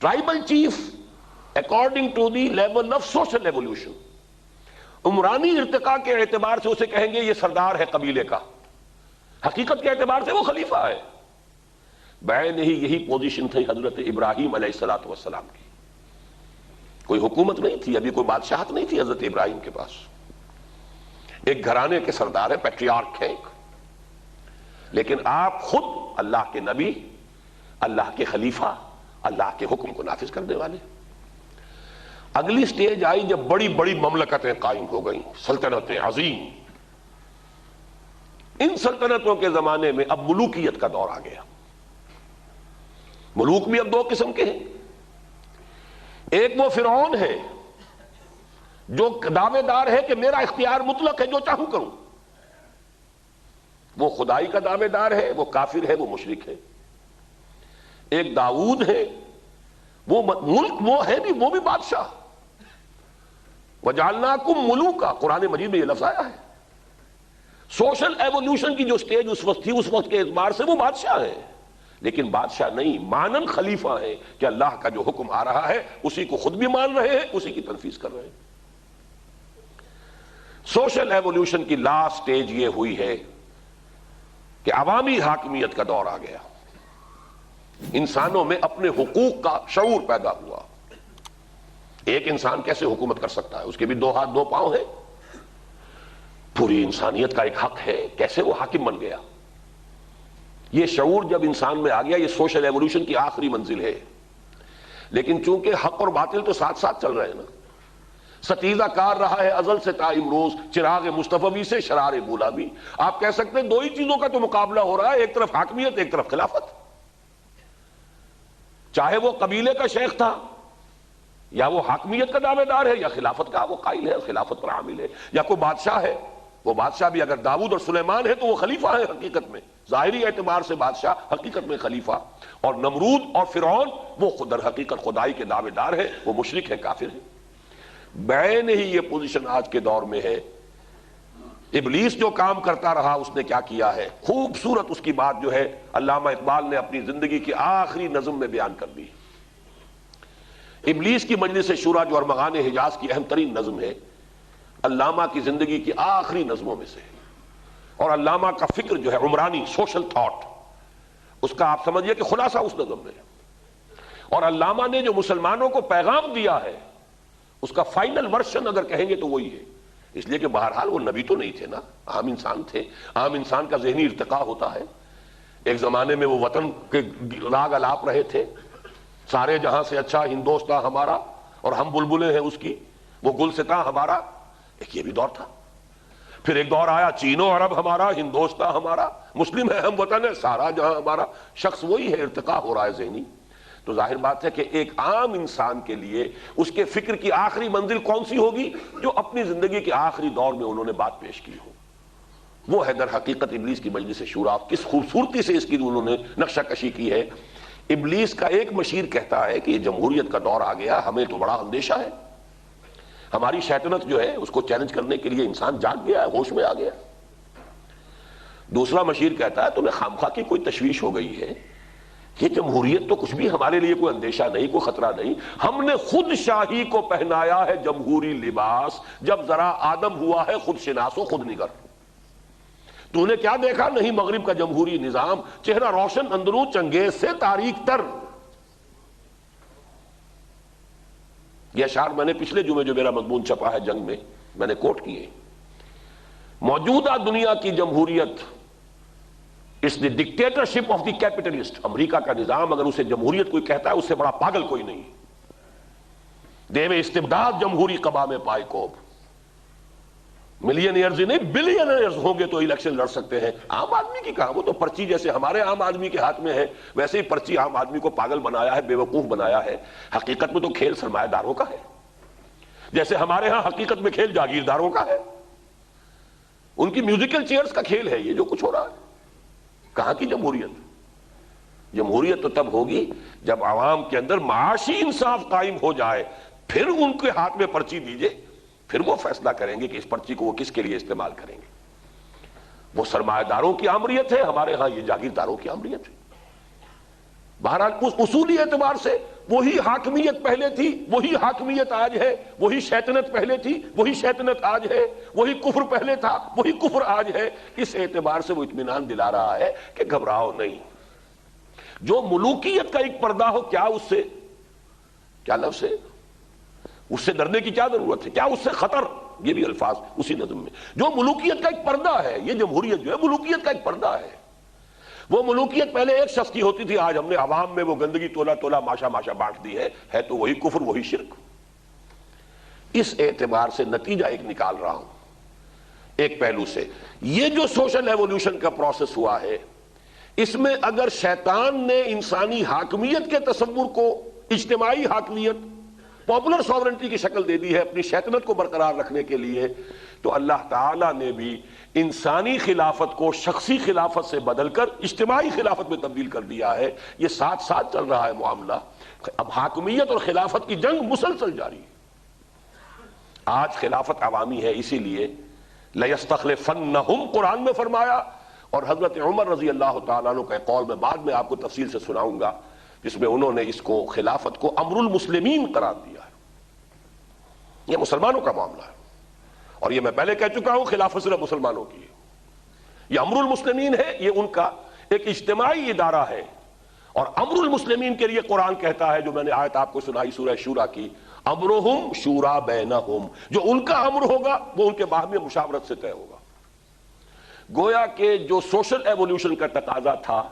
Tribal chief according to the level of social evolution. عمرانی ارتقاء کے اعتبار سے اسے کہیں گے یہ سردار ہے قبیلے کا، حقیقت کے اعتبار سے وہ خلیفہ ہے. بعین ہی یہی پوزیشن تھی حضرت ابراہیم علیہ الصلوۃ والسلام کی. کوئی حکومت نہیں تھی، ابھی کوئی بادشاہت نہیں تھی حضرت ابراہیم کے پاس. ایک گھرانے کے سردار ہے، پیٹریارک ہے، لیکن آپ خود اللہ کے نبی، اللہ کے خلیفہ، اللہ کے حکم کو نافذ کرنے والے. اگلی سٹیج آئی جب بڑی بڑی مملکتیں قائم ہو گئیں، سلطنتیں عظیم. ان سلطنتوں کے زمانے میں اب ملوکیت کا دور آ گیا. ملوک بھی اب دو قسم کے ہیں. ایک وہ فرعون ہے جو دعوے دار ہے کہ میرا اختیار مطلق ہے، جو چاہوں کروں. وہ خدائی کا دعوے دار ہے، وہ کافر ہے، وہ مشرک ہے. ایک داؤد ہے، وہ ملک وہ ہے بھی، وہ بھی بادشاہ. وَجَعَلْنَاكُمْ مُلُوكًا، قرآن مجید میں یہ لفظ آیا ہے. سوشل ایوولوشن کی جو سٹیج اس وقت تھی، اس وقت کے اعتبار سے وہ بادشاہ ہے، لیکن بادشاہ نہیں، مانن خلیفہ ہے کہ اللہ کا جو حکم آ رہا ہے اسی کو خود بھی مان رہے ہیں، اسی کی تنفیذ کر رہے ہیں. سوشل ایوولوشن کی لاسٹ سٹیج یہ ہوئی ہے کہ عوامی حاکمیت کا دور آ گیا. انسانوں میں اپنے حقوق کا شعور پیدا ہوا. ایک انسان کیسے حکومت کر سکتا ہے؟ اس کے بھی دو ہاتھ دو پاؤں ہیں. پوری انسانیت کا ایک حق ہے، کیسے وہ حاکم بن گیا؟ یہ شعور جب انسان میں آ گیا، یہ سوشل ایوولوشن کی آخری منزل ہے. لیکن چونکہ حق اور باطل تو ساتھ ساتھ چل رہے ہیں نا. ستیزہ کار رہا ہے ازل سے تا امروز، چراغ مصطفی سے شرار گلابی. آپ کہہ سکتے ہیں دو ہی چیزوں کا تو مقابلہ ہو رہا ہے، ایک طرف حاکمیت، ایک طرف خلافت. چاہے وہ قبیلے کا شیخ تھا، یا وہ حاکمیت کا دعوے دار ہے، یا خلافت کا وہ قائل ہے، خلافت پر عامل ہے. یا کوئی بادشاہ ہے، وہ بادشاہ بھی اگر داؤد اور سلیمان ہے تو وہ خلیفہ ہے حقیقت میں، ظاہری اعتبار سے بادشاہ، حقیقت میں خلیفہ. اور نمرود اور فرعون وہ در حقیقت خدائی کے دعوے دار ہے، وہ مشرک ہے، کافر ہے. بعین ہی یہ پوزیشن آج کے دور میں ہے. ابلیس جو کام کرتا رہا اس نے کیا کیا ہے؟ خوبصورت اس کی بات جو ہے علامہ اقبال نے اپنی زندگی کی آخری نظم میں بیان کر دی. ابلیس کی مجلس شورا جو ارمغان حجاز کی اہم ترین نظم ہے، علامہ کی زندگی کی آخری نظموں میں سے. اور علامہ کا فکر جو ہے عمرانی سوشل تھاٹ، اس کا آپ سمجھئے کہ خلاصہ اس نظم میں. اور علامہ نے جو مسلمانوں کو پیغام دیا ہے اس کا فائنل ورشن اگر کہیں گے تو وہی ہے. اس لیے کہ بہرحال وہ نبی تو نہیں تھے نا، عام انسان تھے. عام انسان کا ذہنی ارتقاء ہوتا ہے. ایک زمانے میں وہ وطن کے راگ الاپ رہے تھے، سارے جہاں سے اچھا ہندوستاں ہمارا اور ہم بلبلیں ہیں اس کی، وہ گلستاں ہمارا. ایک یہ بھی دور تھا. پھر ایک دور آیا چین و عرب ہمارا، ہندوستاں ہمارا، مسلم ہے ہم وطن ہے، سارا جہاں ہمارا. شخص وہی ہے، ارتقاء ہو رہا ہے ذہنی. تو ظاہر بات ہے کہ ایک عام انسان کے لیے اس کے فکر کی آخری منزل کون سی ہوگی؟ جو اپنی زندگی کے آخری دور میں انہوں نے بات پیش کی ہو. وہ ہے در حقیقت ابلیس کی مجلس شورا. کس خوبصورتی سے اس کی انہوں نے نقشہ کشی کی ہے. ابلیس کا ایک مشیر کہتا ہے کہ یہ جمہوریت کا دور آ گیا، ہمیں تو بڑا اندیشہ ہے. ہماری شیطنت جو ہے اس کو چیلنج کرنے کے لیے انسان جاگ گیا ہے، ہوش میں آ گیا. دوسرا مشیر کہتا ہے تمہیں خامخواہ کی کوئی تشویش ہو گئی ہے، یہ جمہوریت تو کچھ بھی ہمارے لیے کوئی اندیشہ نہیں، کوئی خطرہ نہیں. ہم نے خود شاہی کو پہنایا ہے جمہوری لباس، جب ذرا آدم ہوا ہے خود شناس و خود نگر. تو نے کیا دیکھا؟ نہیں مغرب کا جمہوری نظام، چہرہ روشن اندروں چنگیز سے تاریک تر. یہ اشعار میں نے پچھلے جمعے جو میرا مضمون چھپا ہے جنگ میں نے کوٹ کیے. موجودہ دنیا کی جمہوریت اس دی ڈکٹیٹرشپ آف دی کیپٹلسٹ. امریکہ کا نظام اگر اسے جمہوریت کوئی کہتا ہے اس سے بڑا پاگل کوئی نہیں. دیو استبداد جمہوری قبا میں پائے کوب. ملینئرز ہی نہیں بلینئرز ہوں گے تو الیکشن لڑ سکتے ہیں. عام آدمی کی کہاں؟ وہ تو پرچی جیسے ہمارے عام آدمی کے ہاتھ میں ہے ویسے ہی پرچی عام آدمی کو پاگل بنایا ہے، بے وقوف بنایا ہے. حقیقت میں تو کھیل سرمایہ داروں کا ہے، جیسے ہمارے ہاں حقیقت میں کھیل جاگیرداروں کا ہے. ان کی میوزیکل چیئرز کا کھیل ہے یہ جو کچھ ہو رہا ہے. کہاں کی جمہوریت؟ جمہوریت تو تب ہوگی جب عوام کے اندر معاشی انصاف قائم ہو جائے، پھر ان کے ہاتھ میں پرچی دیجئے، پھر وہ فیصلہ کریں گے کہ اس پرچی کو وہ کس کے لیے استعمال کریں گے. وہ سرمایہ داروں کی آمریت ہے، ہمارے ہاں یہ جاگیرداروں کی آمریت ہے. بہرحال اس اصولی اعتبار سے وہی حاکمیت پہلے تھی، وہی حاکمیت آج ہے، وہی شیطنت پہلے تھی، وہی شیطنت آج ہے، وہی کفر پہلے تھا، وہی کفر آج ہے۔ اس اعتبار سے وہ اطمینان دلا رہا ہے کہ گھبراؤ نہیں۔ جو ملوکیت کا ایک پردہ ہو، کیا اس سے، کیا لفظ ہے، اس سے ڈرنے کی کیا ضرورت ہے، کیا اس سے خطر، یہ بھی الفاظ اسی نظم میں۔ جو ملوکیت کا ایک پردہ ہے، یہ جمہوریت جو ہے ملوکیت کا ایک پردہ ہے۔ وہ ملوکیت پہلے ایک شخص کی ہوتی تھی، آج ہم نے عوام میں وہ گندگی تولا تولا ماشا ماشا بانٹ دی ہے تو وہی کفر وہی شرک۔ اس اعتبار سے نتیجہ ایک نکال رہا ہوں ایک پہلو سے، یہ جو سوشل ایوولوشن کا پروسیس ہوا ہے، اس میں اگر شیطان نے انسانی حاکمیت کے تصور کو اجتماعی حاکمیت، پاپولر ساورنٹی کی شکل دے دی ہے اپنی شیطنت کو برقرار رکھنے کے لیے، تو اللہ تعالیٰ نے بھی انسانی خلافت کو شخصی خلافت سے بدل کر اجتماعی خلافت میں تبدیل کر دیا ہے۔ یہ ساتھ ساتھ چل رہا ہے معاملہ۔ اب حاکمیت اور خلافت کی جنگ مسلسل جاری ہے۔ آج خلافت عوامی ہے، اسی لیے لَيَسْتَخْلِفَنَّهُمْ قرآن میں فرمایا، اور حضرت عمر رضی اللہ تعالیٰ عنہ کا قول میں بعد میں آپ کو تفصیل سے سناؤں گا، جس میں انہوں نے اس کو خلافت کو امر المسلمین قرار دیا ہے۔ یہ مسلمانوں کا معاملہ ہے، اور یہ میں پہلے کہہ چکا ہوں خلافت صرف مسلمانوں کی ہے۔ یہ امر المسلمین ہے، یہ ان کا ایک اجتماعی ادارہ ہے، اور امر المسلمین کے لیے قرآن کہتا ہے، جو میں نے آیت آپ کو سنائی سورہ شورا کی، امرہم شورا بینہم، جو ان کا امر ہوگا وہ ان کے باہمی مشاورت سے طے ہوگا۔ گویا کہ جو سوشل ایوولوشن کا تقاضا تھا،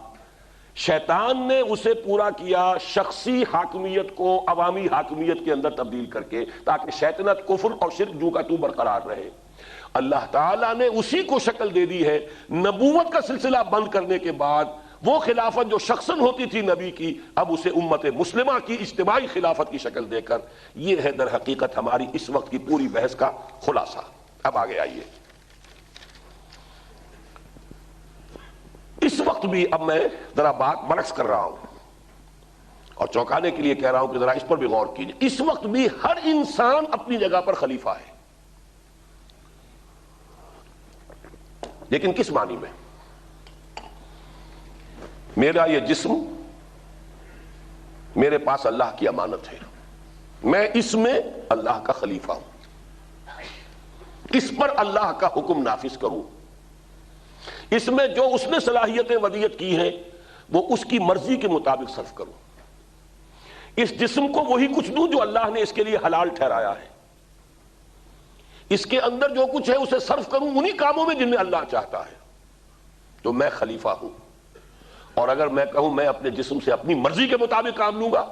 شیطان نے اسے پورا کیا شخصی حاکمیت کو عوامی حاکمیت کے اندر تبدیل کر کے، تاکہ شیطنت، کفر اور شرک جو کا تو برقرار رہے۔ اللہ تعالیٰ نے اسی کو شکل دے دی ہے نبوت کا سلسلہ بند کرنے کے بعد۔ وہ خلافت جو شخصاً ہوتی تھی نبی کی، اب اسے امت مسلمہ کی اجتماعی خلافت کی شکل دے کر، یہ ہے در حقیقت ہماری اس وقت کی پوری بحث کا خلاصہ۔ اب آگے آئیے، اس وقت بھی اب میں ذرا بات برعکس کر رہا ہوں اور چونکانے کے لیے کہہ رہا ہوں کہ ذرا اس پر بھی غور کیجیے۔ اس وقت بھی ہر انسان اپنی جگہ پر خلیفہ ہے، لیکن کس معنی میں؟ میرا یہ جسم میرے پاس اللہ کی امانت ہے، میں اس میں اللہ کا خلیفہ ہوں، اس پر اللہ کا حکم نافذ کروں، اس میں جو اس نے صلاحیتیں ودیت کی ہیں وہ اس کی مرضی کے مطابق صرف کروں، اس جسم کو وہی کچھ دوں جو اللہ نے اس کے لیے حلال ٹھہرایا ہے، اس کے اندر جو کچھ ہے اسے صرف کروں انہی کاموں میں جن میں اللہ چاہتا ہے، تو میں خلیفہ ہوں۔ اور اگر میں کہوں میں اپنے جسم سے اپنی مرضی کے مطابق کام لوں گا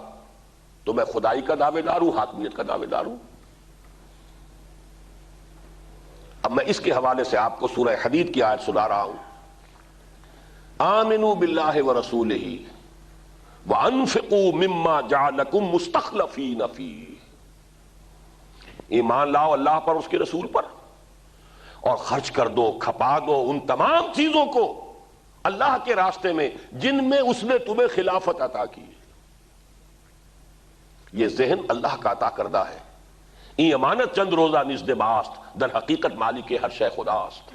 تو میں خدائی کا دعوے دار ہوں، حاکمیت کا دعوے دار ہوں۔ اب میں اس کے حوالے سے آپ کو سورہ حدید کی آیت سنا رہا ہوں، آمنوا باللہ ورسولہ وانفقوا مما جعلکم مستخلفین فیہ، ایمان لاؤ اللہ پر، اس کے رسول پر، اور خرچ کر دو، کھپا دو ان تمام چیزوں کو اللہ کے راستے میں جن میں اس نے تمہیں خلافت عطا کی۔ یہ ذہن اللہ کا عطا کردہ ہے، این امانت چند روزہ نزد باست، در حقیقت مالک ہر شے خداست۔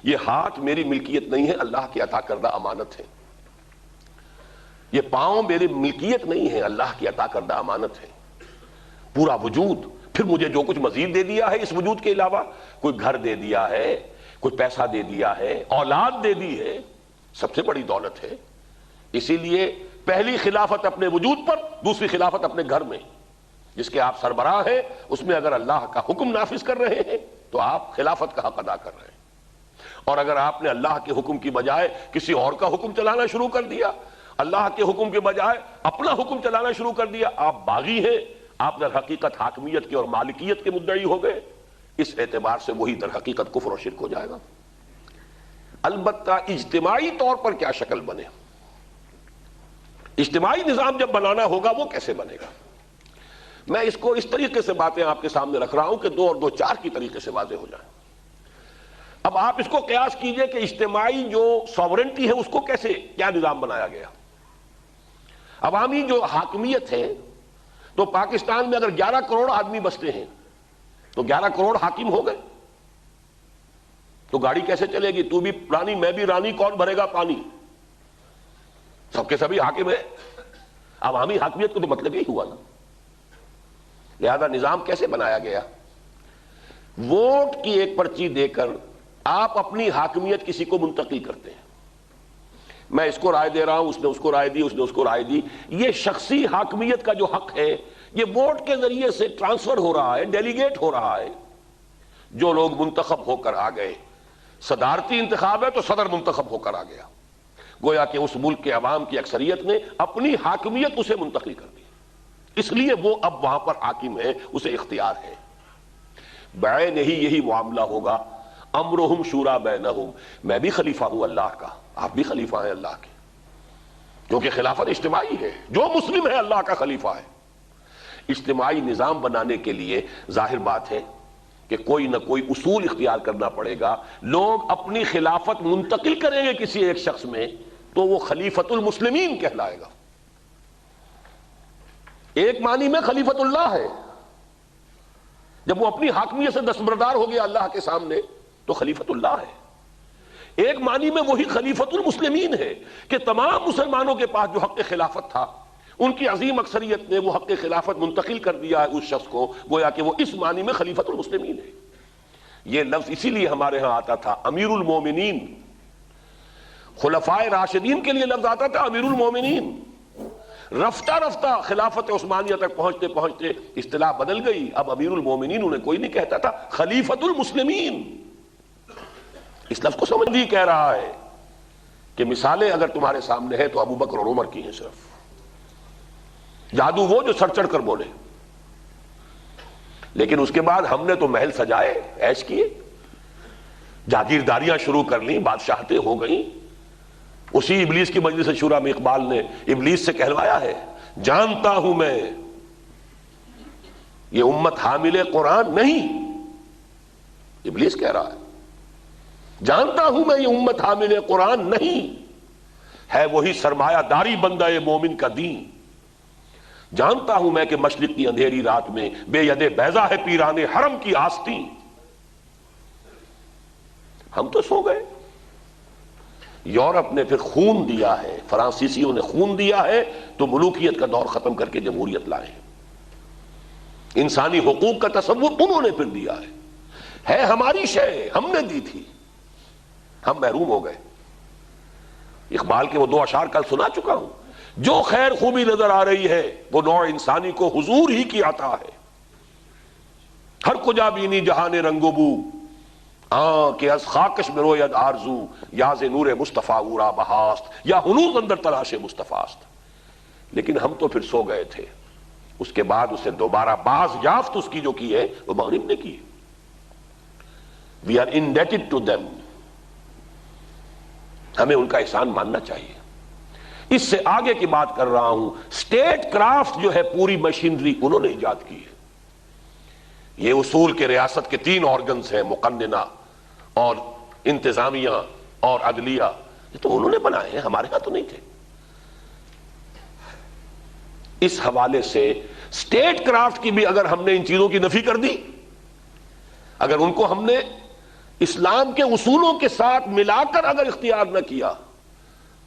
یہ ہاتھ میری ملکیت نہیں ہے، اللہ کی عطا کردہ امانت ہے۔ یہ پاؤں میری ملکیت نہیں ہے، اللہ کی عطا کردہ امانت ہے۔ پورا وجود، پھر مجھے جو کچھ مزید دے دیا ہے اس وجود کے علاوہ، کوئی گھر دے دیا ہے، کوئی پیسہ دے دیا ہے، اولاد دے دی ہے، سب سے بڑی دولت ہے۔ اسی لیے پہلی خلافت اپنے وجود پر، دوسری خلافت اپنے گھر میں، جس کے آپ سربراہ ہیں، اس میں اگر اللہ کا حکم نافذ کر رہے ہیں تو آپ خلافت کا حق ادا کر رہے ہیں، اور اگر آپ نے اللہ کے حکم کی بجائے کسی اور کا حکم چلانا شروع کر دیا، اللہ کے حکم کے بجائے اپنا حکم چلانا شروع کر دیا، آپ باغی ہیں، آپ در حقیقت حاکمیت کے اور مالکیت کے مدعی ہو گئے۔ اس اعتبار سے وہی در حقیقت کفر اور شرک ہو جائے گا۔ البتہ اجتماعی طور پر کیا شکل بنے، اجتماعی نظام جب بنانا ہوگا وہ کیسے بنے گا؟ میں اس کو اس طریقے سے باتیں آپ کے سامنے رکھ رہا ہوں کہ 2 اور 2 4 کی طریقے سے واضح ہو جائیں۔ اب آپ اس کو قیاس کیجئے کہ اجتماعی جو ساورنٹی ہے اس کو کیسے، کیا نظام بنایا گیا۔ عوامی جو حاکمیت ہے، تو پاکستان میں اگر 11 کروڑ آدمی بستے ہیں تو 11 کروڑ حاکم ہو گئے، تو گاڑی کیسے چلے گی؟ تو بھی رانی، میں بھی رانی، کون بھرے گا پانی؟ سب کے سبھی حاکم ہیں۔ عوامی حاکمیت کو تو مطلب یہی ہوا نا. لہذا نظام کیسے بنایا گیا؟ ووٹ کی ایک پرچی دے کر آپ اپنی حاکمیت کسی کو منتقل کرتے ہیں. میں اس کو رائے دے رہا ہوں، اس نے اس کو رائے دی، اس نے اس کو رائے دی. یہ شخصی حاکمیت کا جو حق ہے یہ ووٹ کے ذریعے سے ٹرانسفر ہو رہا ہے، ڈیلیگیٹ ہو رہا ہے. جو لوگ منتخب ہو کر آ گئے، صدارتی انتخاب ہے تو صدر منتخب ہو کر آ گیا، گویا کہ اس ملک کے عوام کی اکثریت نے اپنی حاکمیت اسے منتقل کر دی، اس لیے وہ اب وہاں پر حاکم ہے، اسے اختیار ہے. بعین یہی معاملہ ہوگا. امرہم شورا بینہم، میں بھی خلیفہ ہوں اللہ کا، آپ بھی خلیفہ ہیں اللہ کے، کیونکہ خلافت اجتماعی ہے. جو مسلم ہے اللہ کا خلیفہ ہے. اجتماعی نظام بنانے کے لیے ظاہر بات ہے کہ کوئی نہ کوئی اصول اختیار کرنا پڑے گا. لوگ اپنی خلافت منتقل کریں گے کسی ایک شخص میں تو وہ خلیفۃ المسلمین کہلائے گا. ایک معنی میں خلیفۃ اللہ ہے، جب وہ اپنی حاکمیت سے دستبردار ہو گیا اللہ کے سامنے تو خلیفۃ اللہ ہے. ایک معنی میں وہی خلیفۃ المسلمین ہے کہ تمام مسلمانوں کے پاس جو حق خلافت تھا ان کی عظیم اکثریت نے وہ حق خلافت منتقل کر دیا ہے اس شخص کو، گویا کہ وہ اس معنی میں خلیفۃ المسلمین ہے. یہ لفظ اسی لیے ہمارے ہاں آتا تھا امیر المومنین. خلفائے راشدین کے لیے لفظ آتا تھا امیر المومنین. رفتہ رفتہ خلافت عثمانیہ تک پہنچتے پہنچتے اصطلاح بدل گئی. اب امیر المومنین انہیں کوئی نہیں کہتا تھا، خلیفۃ المسلمین. اس لفظ کو سمجھ نہیں کہہ رہا ہے کہ مثالیں اگر تمہارے سامنے ہے تو ابو بکر اور عمر کی ہیں صرف. جادو وہ جو سر چڑھ کر بولے. لیکن اس کے بعد ہم نے تو محل سجائے، عیش کیے، جاگیرداریاں شروع کر لیں، بادشاہتیں ہو گئیں. اسی ابلیس کی مجلس شورا میں اقبال نے ابلیس سے کہلوایا ہے، جانتا ہوں میں یہ امت حامل قرآن نہیں. ابلیس کہہ رہا ہے جانتا ہوں میں یہ امت حامل قرآن نہیں، ہے وہی سرمایہ داری بندہ مومن کا دین. جانتا ہوں میں کہ مشرق کی اندھیری رات میں بے ید بیضا ہے پیران حرم کی آستین. ہم تو سو گئے. یورپ نے پھر خون دیا ہے، فرانسیسیوں نے خون دیا ہے تو ملوکیت کا دور ختم کر کے جمہوریت لائے. انسانی حقوق کا تصور انہوں نے پھر دیا ہے ہماری شے، ہم نے دی تھی، ہم محروم ہو گئے. اقبال کے وہ دو اشعار کل سنا چکا ہوں. جو خیر خوبی نظر آ رہی ہے وہ نوع انسانی کو حضور ہی کی عطا ہے. ہر کجا بینی جہان رنگ و بو، کہ از خاکش میں روید آرزو، یا ز نور مصطفیٰ اورا بہاست، یا ہنوز اندر تلاش مصطفیٰ است. لیکن ہم تو پھر سو گئے تھے. اس کے بعد اسے دوبارہ باز یافت اس کی جو کی ہے وہ مغرب نے کی. We are indebted to them. ہمیں ان کا احسان ماننا چاہیے. اس سے آگے کی بات کر رہا ہوں، سٹیٹ کرافٹ جو ہے پوری مشینری انہوں نے ایجاد کی ہے. یہ اصول کے ریاست کے 3 آرگنز ہیں، مقننہ اور انتظامیہ اور عدلیہ. یہ تو انہوں نے بنائے ہیں، ہمارے ہاں تو نہیں تھے. اس حوالے سے سٹیٹ کرافٹ کی بھی اگر ہم نے ان چیزوں کی نفی کر دی، اگر ان کو ہم نے اسلام کے اصولوں کے ساتھ ملا کر اگر اختیار نہ کیا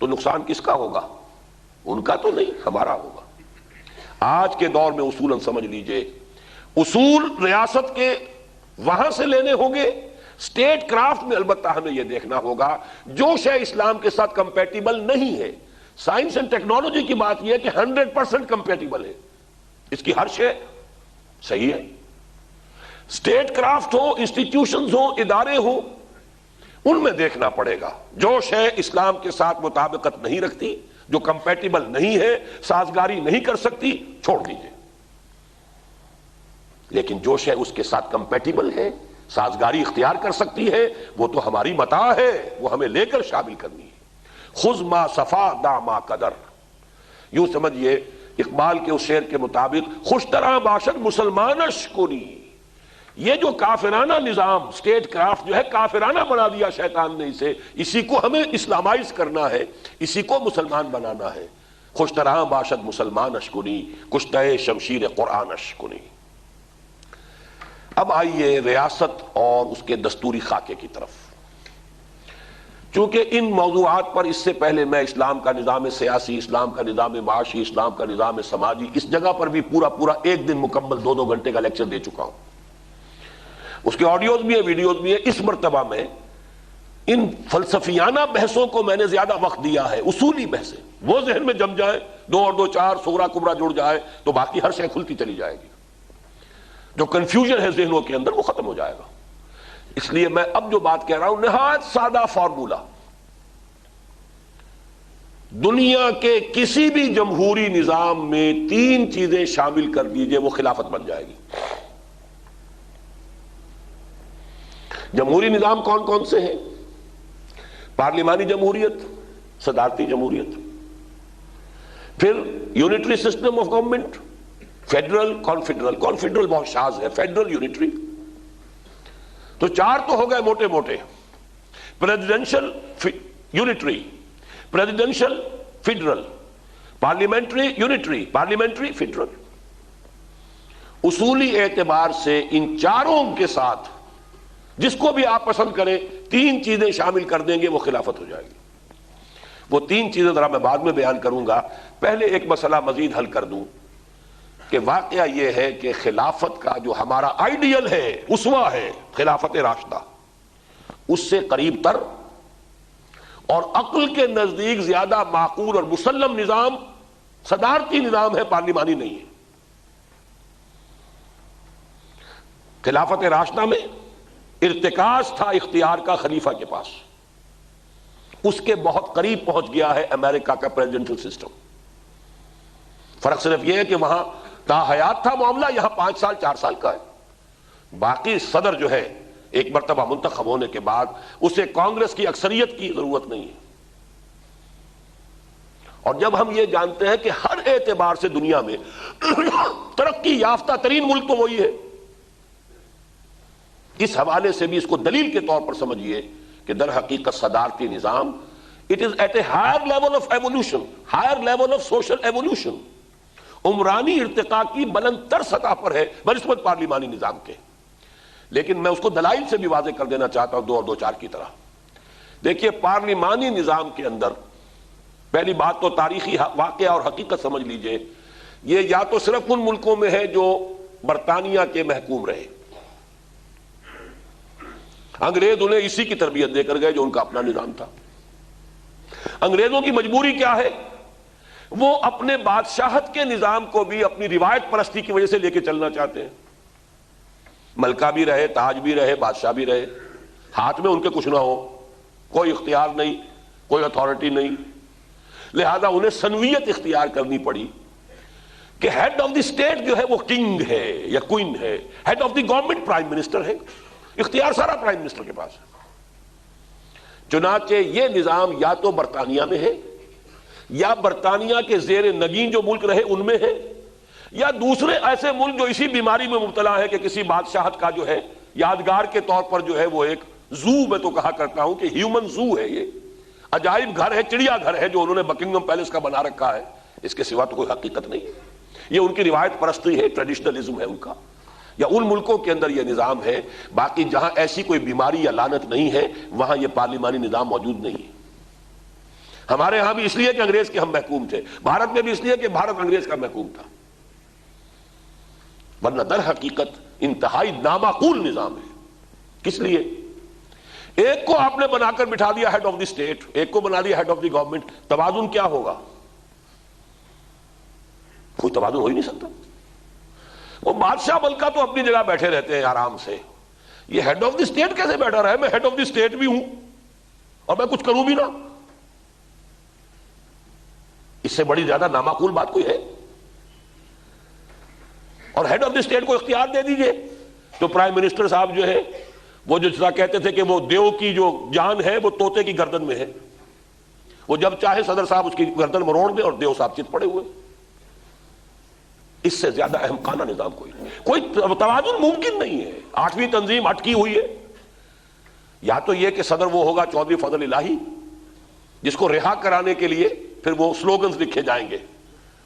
تو نقصان کس کا ہوگا؟ ان کا تو نہیں، ہمارا ہوگا. آج کے دور میں اصولاً سمجھ لیجئے، اصول ریاست کے وہاں سے لینے ہوں گے. سٹیٹ کرافٹ میں البتہ ہمیں یہ دیکھنا ہوگا جو شے اسلام کے ساتھ کمپیٹیبل نہیں ہے. سائنس اینڈ ٹیکنالوجی کی بات یہ ہے کہ 100% کمپیٹیبل ہے، اس کی ہر شے صحیح ہے. سٹیٹ کرافٹ ہو، انسٹیٹیوشنز ہو، ادارے ہو، ان میں دیکھنا پڑے گا جو شے اسلام کے ساتھ مطابقت نہیں رکھتی، جو کمپیٹیبل نہیں ہے، سازگاری نہیں کر سکتی، چھوڑ دیجئے. لیکن جو شے اس کے ساتھ کمپیٹیبل ہے، سازگاری اختیار کر سکتی ہے، وہ تو ہماری متاع ہے، وہ ہمیں لے کر شامل کرنی ہے. خذ ما صفا دع ما قدر. یوں سمجھئے اقبال کے اس شعر کے مطابق خوش طرح باشد مسلمانش کنی. یہ جو کافرانہ نظام سٹیٹ کرافٹ جو ہے کافرانہ بنا دیا شیطان نے اسے، اسی کو ہمیں اسلامائز کرنا ہے، اسی کو مسلمان بنانا ہے. خوش طرح باشد مسلمان اشکنی، کشتہ شمشیر قرآن اشکنی. اب آئیے ریاست اور اس کے دستوری خاکے کی طرف. چونکہ ان موضوعات پر اس سے پہلے میں اسلام کا نظام سیاسی، اسلام کا نظام معاشی، اسلام کا نظام سماجی، اس جگہ پر بھی پورا ایک دن مکمل 2 گھنٹے کا لیکچر دے چکا ہوں. اس کے آڈیوز بھی ہیں، ویڈیوز بھی ہیں. اس مرتبہ میں ان فلسفیانہ بحثوں کو میں نے زیادہ وقت دیا ہے. اصولی بحثیں وہ ذہن میں جم جائیں، 2 اور 2 4 صغرا کبرا جڑ جائے تو باقی ہر شے کھلتی چلی جائے گی. جو کنفیوژن ہے ذہنوں کے اندر وہ ختم ہو جائے گا. اس لیے میں اب جو بات کہہ رہا ہوں نہایت سادہ فارمولہ، دنیا کے کسی بھی جمہوری نظام میں 3 چیزیں شامل کر دیجئے وہ خلافت بن جائے گی. جمہوری نظام کون کون سے ہیں؟ پارلیمانی جمہوریت، صدارتی جمہوریت، پھر unitary system of government, federal, confederal بہت شاذ ہے، فیڈرل، یونٹری. تو 4 تو ہو گئے موٹے موٹے. Presidential unitary, presidential federal, parliamentary unitary, parliamentary federal. اصولی اعتبار سے ان چاروں کے ساتھ جس کو بھی آپ پسند کریں 3 چیزیں شامل کر دیں گے وہ خلافت ہو جائے گی. وہ 3 چیزیں ذرا میں بعد میں بیان کروں گا. پہلے ایک مسئلہ مزید حل کر دوں کہ واقعہ یہ ہے کہ خلافت کا جو ہمارا آئیڈیل ہے، اسوہ ہے، خلافت راشدہ، اس سے قریب تر اور عقل کے نزدیک زیادہ معقول اور مسلم نظام صدارتی نظام ہے، پارلیمانی نہیں ہے. خلافت راشدہ میں ارتکاز تھا اختیار کا خلیفہ کے پاس، اس کے بہت قریب پہنچ گیا ہے امریکہ کا پریزیڈنشل سسٹم. فرق صرف یہ ہے کہ وہاں تا حیات تھا معاملہ، یہاں 5 سال 4 سال کا ہے. باقی صدر جو ہے ایک مرتبہ منتخب ہونے کے بعد اسے کانگریس کی اکثریت کی ضرورت نہیں ہے. اور جب ہم یہ جانتے ہیں کہ ہر اعتبار سے دنیا میں ترقی یافتہ ترین ملک تو وہی ہے، اس حوالے سے بھی اس کو دلیل کے طور پر سمجھیے کہ در حقیقت صدارتی نظام it is at a higher level of evolution, higher level of social evolution. عمرانی ارتقاء کی بلند تر سطح پر ہے بنسبت پارلیمانی نظام کے. لیکن میں اس کو دلائل سے بھی واضح کر دینا چاہتا ہوں 2 اور 2 4 کی طرح. دیکھیے پارلیمانی نظام کے اندر پہلی بات تو تاریخی واقعہ اور حقیقت سمجھ لیجئے، یہ یا تو صرف ان ملکوں میں ہے جو برطانیہ کے محکوم رہے. انگریز انہیں اسی کی تربیت دے کر گئے جو ان کا اپنا نظام تھا. انگریزوں کی مجبوری کیا ہے؟ وہ اپنے بادشاہت کے نظام کو بھی اپنی روایت پرستی کی وجہ سے لے کے چلنا چاہتے ہیں. ملکہ بھی رہے، تاج بھی رہے، بادشاہ بھی رہے، ہاتھ میں ان کے کچھ نہ ہو، کوئی اختیار نہیں، کوئی اتھارٹی نہیں. لہذا انہیں سنویت اختیار کرنی پڑی کہ ہیڈ آف دی اسٹیٹ جو ہے وہ کنگ ہے یا کوئن ہے، head of the government prime minister ہے، اختیار سارا پرائم منسٹر کے پاس ہے. چنانچہ یہ نظام یا تو برطانیہ میں ہے، یا برطانیہ کے زیر نگین جو ملک رہے ان میں ہے، یا دوسرے ایسے ملک جو اسی بیماری میں مبتلا ہے کہ کسی بادشاہت کا جو ہے یادگار کے طور پر جو ہے وہ ایک زو، میں تو کہا کرتا ہوں کہ ہیومن زو ہے، یہ عجائب گھر ہے، چڑیا گھر ہے جو انہوں نے بکنگم پیلس کا بنا رکھا ہے. اس کے سوا تو کوئی حقیقت نہیں ہے. یہ ان کی روایت پرستی ہے، ٹریڈیشنلزم ہے ان کا، یا ان ملکوں کے اندر یہ نظام ہے. باقی جہاں ایسی کوئی بیماری یا لعنت نہیں ہے وہاں یہ پارلیمانی نظام موجود نہیں ہے. ہمارے ہاں بھی اس لیے کہ انگریز کے ہم محکوم تھے، بھارت میں بھی اس لیے کہ بھارت انگریز کا محکوم تھا، ورنہ در حقیقت انتہائی نامعقول نظام ہے. کس لیے؟ ایک کو آپ نے بنا کر بٹھا دیا ہیڈ آف دی اسٹیٹ، ایک کو بنا دیا ہیڈ آف دی گورنمنٹ، توازن کیا ہوگا؟ کوئی توازن ہو ہی نہیں سکتا. وہ بادشاہ ملکہ تو اپنی جگہ بیٹھے رہتے ہیں آرام سے، یہ ہیڈ آف دی اسٹیٹ کیسے بیٹھا رہا ہے؟ میں ہیڈ آف دی اسٹیٹ بھی ہوں اور میں کچھ کروں بھی نہ. اس سے بڑی زیادہ نامعقول بات کوئی ہے؟ اور ہیڈ آف دی اسٹیٹ کو اختیار دے دیجئے تو پرائم منسٹر صاحب جو ہے وہ جو کہتے تھے کہ وہ دیو کی جو جان ہے وہ طوطے کی گردن میں ہے، وہ جب چاہے صدر صاحب اس کی گردن مروڑ دے اور دیو صاحب چت پڑے ہوئے. اس سے زیادہ احمقانہ نظام کوئی نہیں، کوئی توازن ممکن نہیں ہے. 8ویں تنظیم اٹکی ہوئی ہے. یا تو یہ کہ صدر وہ ہوگا چودھری فضل الہی جس کو رہا کرانے کے لیے پھر وہ سلوگنز لکھے جائیں گے،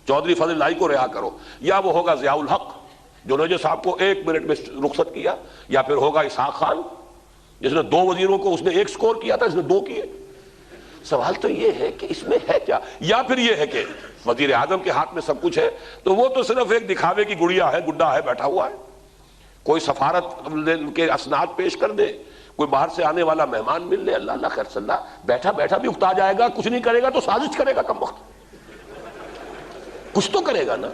چودھری فضل الہی کو رہا کرو، یا وہ ہوگا ضیاء الحق جو نجے صاحب کو 1 منٹ میں رخصت کیا، یا پھر ہوگا اسحاق خان جس نے 2 وزیروں کو اس نے 1 سکور کیا تھا، اس نے 2 کیے. سوال تو یہ ہے کہ اس میں ہے کیا؟ یا پھر یہ ہے کہ وزیر اعظم کے ہاتھ میں سب کچھ ہے تو وہ تو صرف ایک دکھاوے کی گڑیا ہے، گڈا ہے، بیٹھا ہوا ہے، کوئی سفارت کے اسناد پیش کر دے، کوئی باہر سے آنے والا مہمان مل لے، اللہ اللہ خیر صلی اللہ، بیٹھا بیٹھا بھی اکتا جائے گا، کچھ نہیں کرے گا تو سازش کرے گا، کم وقت کچھ تو کرے گا نا،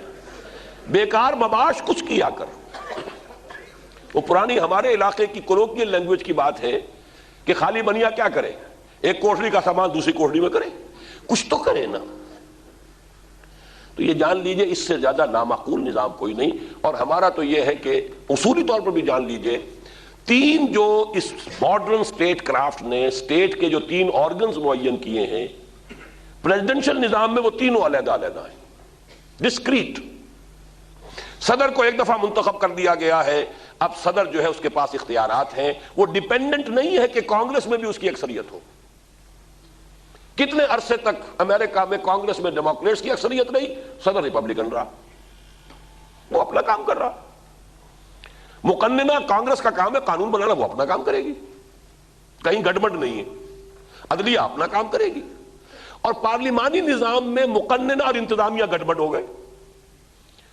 بیکار مباش کچھ کیا کر۔ وہ پرانی ہمارے علاقے کی کولوکیل لینگویج کی بات ہے کہ خالی بنیا کیا کرے، ایک کوٹری کا سامان دوسری کوٹری میں کرے، کچھ تو کرے نا۔ تو یہ جان لیجئے اس سے زیادہ نامعقول نظام کوئی نہیں، اور ہمارا تو یہ ہے کہ اصولی طور پر بھی جان لیجئے، تین جو اس ماڈرن سٹیٹ کرافٹ نے سٹیٹ کے جو تین آرگنز معین کیے ہیں پریزیڈنشل نظام میں، وہ تینوں علیحدہ علیحدہ ہیں، ڈسکریٹ۔ صدر کو ایک دفعہ منتخب کر دیا گیا ہے، اب صدر جو ہے اس کے پاس اختیارات ہیں، وہ ڈیپینڈنٹ نہیں ہے کہ کانگریس میں بھی اس کی اکثریت ہو۔ کتنے عرصے تک امریکہ میں کانگریس میں ڈیموکریٹس کی اکثریت رہی، صدر ریپبلکن رہا، وہ اپنا کام کر رہا۔ مقننہ کانگریس کا کام ہے قانون بنانا، وہ اپنا کام کرے گی، کہیں گڑبڑ نہیں ہے، عدلیہ اپنا کام کرے گی۔ اور پارلیمانی نظام میں مقننہ اور انتظامیہ گڑبڑ ہو گئے،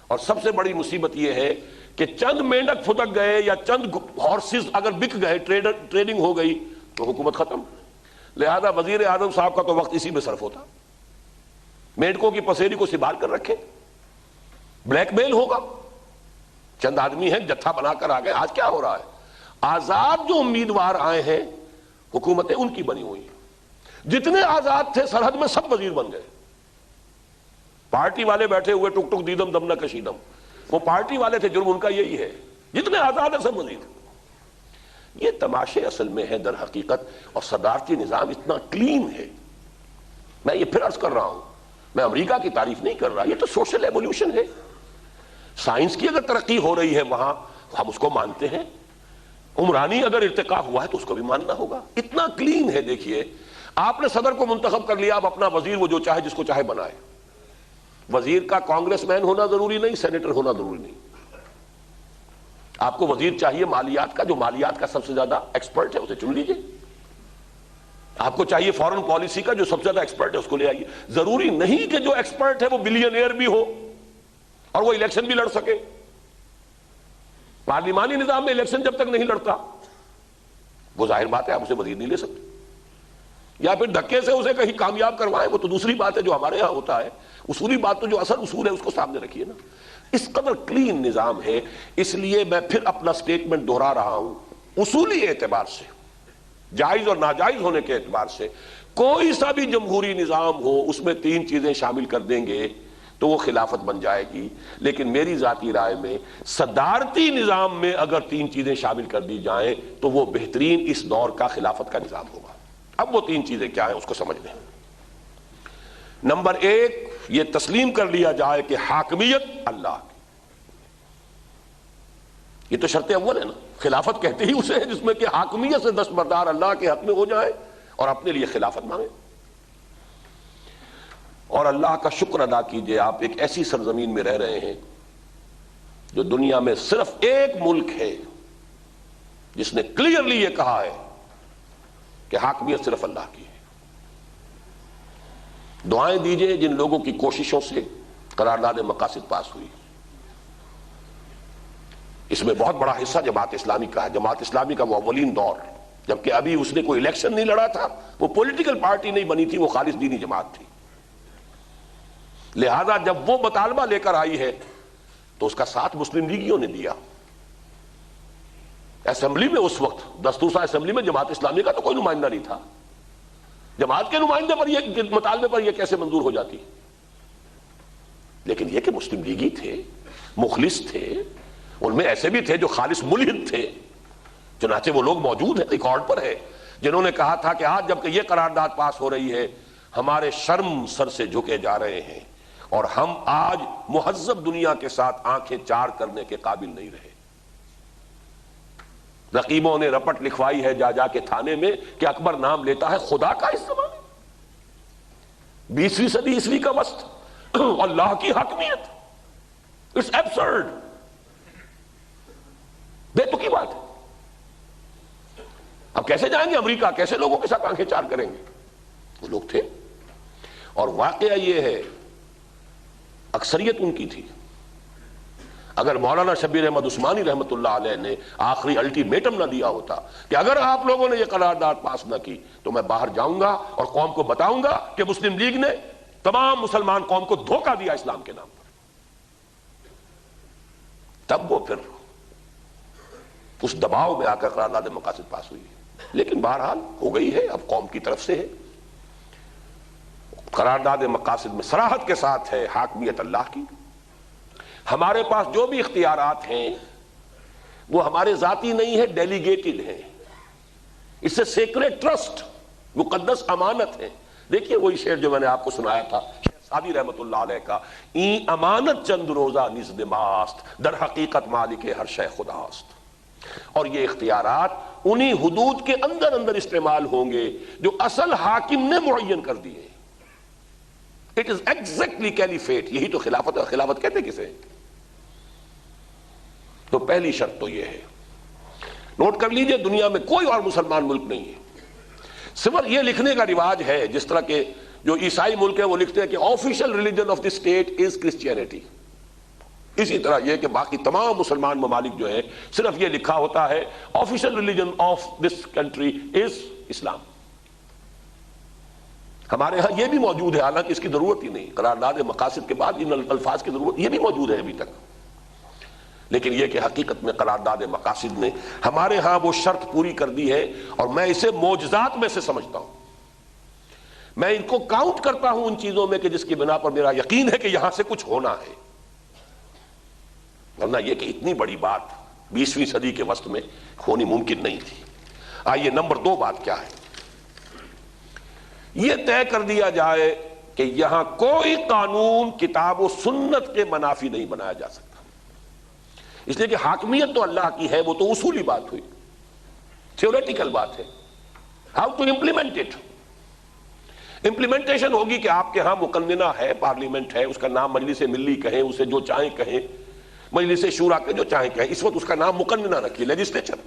اور سب سے بڑی مصیبت یہ ہے کہ چند مینڈک پھدک گئے یا چند ہارسز اگر بک گئے، ٹریڈنگ ہو گئی تو حکومت ختم۔ لہذا وزیر اعظم صاحب کا تو وقت اسی میں صرف ہوتا، مینڈکوں کی پسیری کو سنبھال کر رکھے، بلیک میل ہوگا، چند آدمی ہیں جتھا بنا کر آ گئے۔ آج کیا ہو رہا ہے؟ آزاد جو امیدوار آئے ہیں حکومتیں ان کی بنی ہوئی ہیں، جتنے آزاد تھے سرحد میں سب وزیر بن گئے، پارٹی والے بیٹھے ہوئے ٹک ٹک دیدم دم نہ کشیدم، وہ پارٹی والے تھے، جرم ان کا یہی ہے، جتنے آزاد ہیں سب وزیر۔ یہ تماشے اصل میں ہے در حقیقت، اور صدارتی نظام اتنا کلین ہے۔ میں یہ پھر عرض کر رہا ہوں، میں امریکہ کی تعریف نہیں کر رہا، یہ تو سوشل ایوولوشن ہے۔ سائنس کی اگر ترقی ہو رہی ہے وہاں ہم اس کو مانتے ہیں، عمرانی اگر ارتقا ہوا ہے تو اس کو بھی ماننا ہوگا۔ اتنا کلین ہے۔ دیکھیے آپ نے صدر کو منتخب کر لیا، اب اپنا وزیر وہ جو چاہے جس کو چاہے بنائے۔ وزیر کا کانگریس مین ہونا ضروری نہیں، سینیٹر ہونا ضروری نہیں، آپ کو وزیر چاہیے مالیات کا، جو مالیات کا سب سے زیادہ ایکسپرٹ ہے اسے چن لیجئے۔ آپ کو چاہیے فورن پالیسی کا، جو سب سے زیادہ ایکسپرٹ ہے اس کو لے آئیے۔ ضروری نہیں کہ جو ایکسپرٹ ہے وہ بلینئر بھی ہو اور وہ الیکشن بھی لڑ سکے۔ پارلیمانی نظام میں الیکشن جب تک نہیں لڑتا وہ ظاہر بات ہے آپ اسے وزیر نہیں لے سکتے، یا پھر دھکے سے اسے کہیں کامیاب کروائیں، وہ تو دوسری بات ہے جو ہمارے ہاں ہوتا ہے۔ اصولی بات تو جو اصل اصول ہے اس کو سامنے رکھیے نا۔ اس قدر کلین نظام ہے، اس لیے میں پھر اپنا سٹیٹمنٹ دہرا رہا ہوں، اصولی اعتبار سے، جائز اور ناجائز ہونے کے اعتبار سے، کوئی سا بھی جمہوری نظام ہو اس میں تین چیزیں شامل کر دیں گے تو وہ خلافت بن جائے گی۔ لیکن میری ذاتی رائے میں صدارتی نظام میں اگر تین چیزیں شامل کر دی جائیں تو وہ بہترین اس دور کا خلافت کا نظام ہوگا۔ اب وہ تین چیزیں کیا ہیں اس کو سمجھ لیں۔ نمبر ایک، یہ تسلیم کر لیا جائے کہ حاکمیت اللہ کی، یہ تو شرط اول ہے نا، خلافت کہتے ہی اسے ہے جس میں کہ حاکمیت سے دستبردار اللہ کے حق میں ہو جائے اور اپنے لیے خلافت مانگے۔ اور اللہ کا شکر ادا کیجئے، آپ ایک ایسی سرزمین میں رہ رہے ہیں جو دنیا میں صرف ایک ملک ہے جس نے کلیئرلی یہ کہا ہے کہ حاکمیت صرف اللہ کی ہے۔ دعائیں دیجئے جن لوگوں کی کوششوں سے قرارداد مقاصد پاس ہوئی، اس میں بہت بڑا حصہ جماعت اسلامی کا ہے۔ جماعت اسلامی کا وہ اولین دور، جبکہ ابھی اس نے کوئی الیکشن نہیں لڑا تھا، وہ پولیٹیکل پارٹی نہیں بنی تھی، وہ خالص دینی جماعت تھی۔ لہذا جب وہ مطالبہ لے کر آئی ہے تو اس کا ساتھ مسلم لیگیوں نے دیا۔ اسمبلی میں اس وقت دستور اسمبلی میں جماعت اسلامی کا تو کوئی نمائندہ نہیں تھا، جماعت کے نمائندے پر یہ مطالبے پر یہ کیسے منظور ہو جاتی؟ لیکن یہ کہ مسلم لیگی تھے، مخلص تھے، ان میں ایسے بھی تھے جو خالص ملحد تھے، چنانچہ وہ لوگ موجود ہیں، ریکارڈ پر ہے، جنہوں نے کہا تھا کہ آج جب کہ یہ قرارداد پاس ہو رہی ہے ہمارے شرم سر سے جھکے جا رہے ہیں اور ہم آج مہذب دنیا کے ساتھ آنکھیں چار کرنے کے قابل نہیں رہے۔ رقیبوں نے رپٹ لکھوائی ہے جا جا کے تھانے میں کہ اکبر نام لیتا ہے خدا کا اس زمانے، 20ویں صدی عیسوی کا وسط، اللہ کی حاکمیت، اٹس ایبسرڈ، بے تکی بات ہے۔ اب کیسے جائیں گے امریکہ، کیسے لوگوں کے ساتھ آنکھیں چار کریں گے؟ وہ لوگ تھے، اور واقعہ یہ ہے اکثریت ان کی تھی۔ اگر مولانا شبیر احمد عثمانی رحمۃ اللہ علیہ نے آخری الٹیمیٹم نہ دیا ہوتا کہ اگر آپ لوگوں نے یہ قرارداد پاس نہ کی تو میں باہر جاؤں گا اور قوم کو بتاؤں گا کہ مسلم لیگ نے تمام مسلمان قوم کو دھوکہ دیا اسلام کے نام پر، تب وہ پھر اس دباؤ میں آ کر قرارداد مقاصد پاس ہوئی، لیکن بہرحال ہو گئی ہے، اب قوم کی طرف سے ہے۔ قرارداد مقاصد میں صراحت کے ساتھ ہے حاکمیت اللہ کی۔ ہمارے پاس جو بھی اختیارات ہیں وہ ہمارے ذاتی نہیں ہے، ڈیلیگیٹڈ ہیں، اس سے سیکریٹ ٹرسٹ، مقدس امانت ہے۔ دیکھیے وہی شعر جو میں نے آپ کو سنایا تھا شیخ سعدی رحمت اللہ علیہ کا، این امانت چند روزہ نزد ماست در حقیقت مالک ہر شے خداست۔ اور یہ اختیارات انہی حدود کے اندر اندر استعمال ہوں گے جو اصل حاکم نے معین کر دیے۔ اٹ از ایگزیکٹلی کیلیفیٹ، یہی تو خلافت ہے۔ خلافت کہتے کسے؟ تو پہلی شرط تو یہ ہے، نوٹ کر لیجئے، دنیا میں کوئی اور مسلمان ملک نہیں ہے، صرف یہ لکھنے کا رواج ہے جس طرح کہ جو عیسائی ملک ہے وہ لکھتے ہیں کہ official religion of the state is Christianity, اسی طرح یہ کہ باقی تمام مسلمان ممالک جو ہیں صرف یہ لکھا ہوتا ہے official religion of this country is Islam. ہمارے ہاں یہ بھی موجود ہے، حالانکہ اس کی ضرورت ہی نہیں، قرارداد مقاصد کے بعد ان الفاظ کی ضرورت یہ بھی موجود ہے ابھی تک، لیکن یہ کہ حقیقت میں قرارداد مقاصد نے ہمارے ہاں وہ شرط پوری کر دی ہے، اور میں اسے معجزات میں سے سمجھتا ہوں۔ میں ان کو کاؤنٹ کرتا ہوں ان چیزوں میں کہ جس کی بنا پر میرا یقین ہے کہ یہاں سے کچھ ہونا ہے، ورنہ یہ کہ اتنی بڑی بات 20ویں صدی کے وسط میں ہونی ممکن نہیں تھی۔ آئیے نمبر 2 بات کیا ہے، یہ طے کر دیا جائے کہ یہاں کوئی قانون کتاب و سنت کے منافی نہیں بنایا جا سکتا، اس لیے کہ حاکمیت تو اللہ کی ہے، وہ تو اصولی بات ہوئی، تھیوریٹیکل بات ہے۔ How to implement it, implementation ہوگی کہ آپ کے ہاں مقننہ ہے، پارلیمنٹ ہے، اس کا نام مجلس ملی کہیں، اسے جو چاہیں کہیں، مجلس شورا کے جو چاہیں کہیں، اس وقت اس کا نام مقننہ رکھیے، لیجسلیچر۔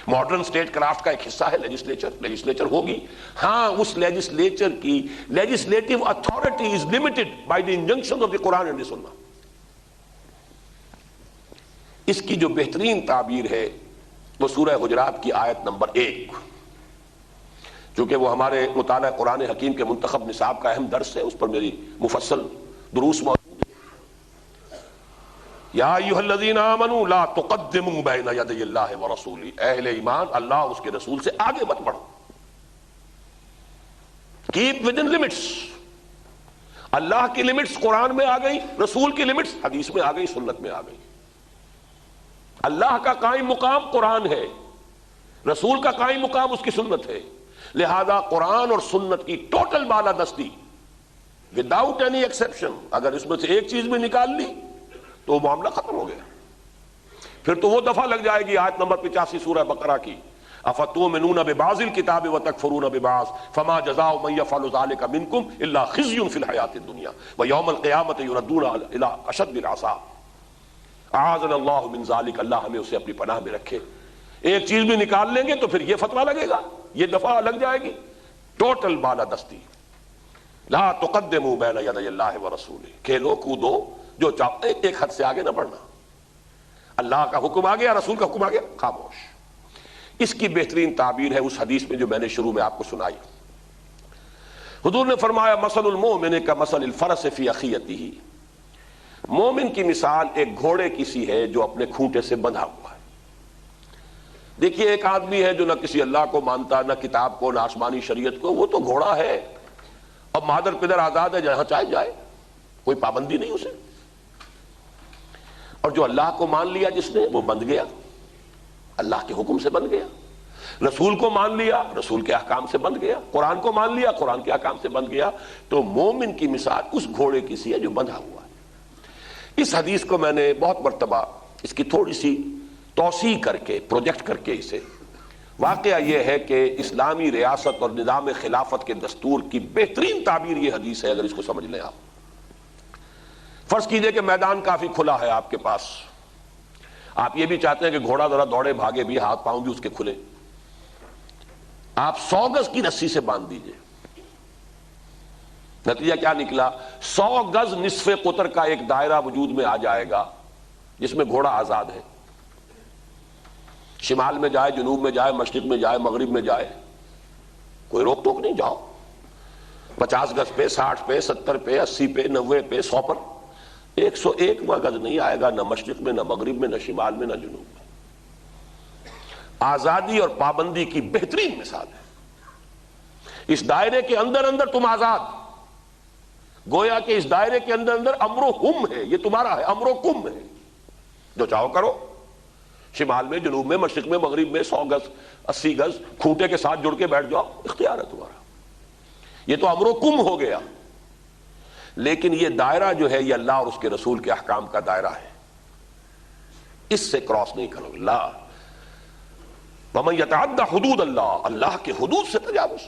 ماڈرن سٹیٹ کرافٹ کا ایک حصہ ہے لیجسلیچر ہوگی، ہاں اس لیجسلیچر کی legislative authority is limited by the injunction of the Quran and the سنہ۔ اس کی جو بہترین تعبیر ہے وہ سورہ حجرات کی آیت نمبر 1، چونکہ وہ ہمارے مطالعہ قرآن حکیم کے منتخب نصاب کا اہم درس ہے، اس پر میری مفصل دروس موجود ہے۔ یا ایھا الذین آمنوا لا تقدموا بین یدی اللہ ورسولہ، اہل ایمان اللہ اس کے رسول سے آگے مت بڑھو، کیپ ود ان لمٹس۔ اللہ کی لمٹس قرآن میں آ گئی، رسول کی لمٹس حدیث میں آ گئی، سنت میں آ گئی۔ اللہ کا قائم مقام قرآن ہے، رسول کا قائم مقام اس کی سنت ہے، لہذا قرآن اور سنت کی ٹوٹل بالادستی وداؤٹ اینی ایکسیپشن، اگر اس میں سے ایک چیز بھی نکال لی تو وہ معاملہ ختم ہو گیا، پھر تو وہ دفعہ لگ جائے گی آیت نمبر 85 سورہ بقرہ کی، افتؤمنون ببعض الکتاب وتکفرون ببعض فما جزاء من یفعل ذلک منکم الا خزی فی الحیاۃ الدنیا ویوم القیامۃ یردون الی اشد العذاب۔ اعاذنا اللہ من ذلک، اللہ ہمیں اسے اپنی پناہ میں رکھے۔ ایک چیز بھی نکال لیں گے تو پھر یہ فتویٰ لگے گا، یہ دفعہ لگ جائے گی، ٹوٹل بالادستی۔ لا تقدموا بین یدی اللہ ورسولہ، کھیلو کودو جو چاہتے، ایک حد سے آگے نہ بڑھنا، اللہ کا حکم آ گیا، رسول کا حکم آ گیا، خاموش۔ اس کی بہترین تعبیر ہے اس حدیث میں جو میں نے شروع میں آپ کو سنائی۔ حضور نے فرمایا مثل المؤمن کمثل الفرس فی اخیتہ، مومن کی مثال ایک گھوڑے کی سی ہے جو اپنے کھونٹے سے بندھا ہوا ہے۔ دیکھیے ایک آدمی ہے جو نہ کسی اللہ کو مانتا، نہ کتاب کو، نہ آسمانی شریعت کو، وہ تو گھوڑا ہے اور مادر پدر آزاد ہے، جہاں چاہے جائے، کوئی پابندی نہیں اسے۔ اور جو اللہ کو مان لیا جس نے، وہ بندھ گیا، اللہ کے حکم سے بندھ گیا، رسول کو مان لیا، رسول کے احکام سے بندھ گیا، قرآن کو مان لیا، قرآن کے احکام سے بندھ گیا۔ تو مومن کی مثال اس گھوڑے کی سی ہے جو بندھا ہوا ہے۔ اس حدیث کو میں نے بہت مرتبہ اس کی تھوڑی سی توسیع کر کے، پروجیکٹ کر کے اسے، واقعہ یہ ہے کہ اسلامی ریاست اور نظام خلافت کے دستور کی بہترین تعبیر یہ حدیث ہے، اگر اس کو سمجھ لیں آپ۔ فرض کیجئے کہ میدان کافی کھلا ہے آپ کے پاس، آپ یہ بھی چاہتے ہیں کہ گھوڑا ذرا دوڑے بھاگے بھی، ہاتھ پاؤں بھی اس کے کھلے، آپ 100 گز کی رسی سے باندھ دیجئے، نتیجہ کیا نکلا؟ 100 گز نصف قطر کا ایک دائرہ وجود میں آ جائے گا جس میں گھوڑا آزاد ہے، شمال میں جائے، جنوب میں جائے، مشرق میں جائے، مغرب میں جائے، کوئی روک ٹوک نہیں، جاؤ 50 گز پہ، 60 پہ، 70 پہ، 80 پہ، 90 پہ، 100 پر، 101 گز نہیں آئے گا، نہ مشرق میں، نہ مغرب میں، نہ شمال میں، نہ جنوب میں۔ آزادی اور پابندی کی بہترین مثال ہے۔ اس دائرے کے اندر اندر تم آزاد، گویا کہ اس دائرے کے اندر اندر امر و حم ہے، یہ تمہارا ہے، امر و کم ہے، جو چاہو کرو، شمال میں، جنوب میں، مشرق میں، مغرب میں، 100 گز، 80 گز کھوٹے کے ساتھ جڑ کے بیٹھ جاؤ، اختیار ہے تمہارا، یہ تو امر و کم ہو گیا۔ لیکن یہ دائرہ جو ہے یہ اللہ اور اس کے رسول کے احکام کا دائرہ ہے، اس سے کراس نہیں کرو۔ لا، وَمَن يَتَعَدَّ حدود اللہ، اللہ کے حدود سے تجاوز،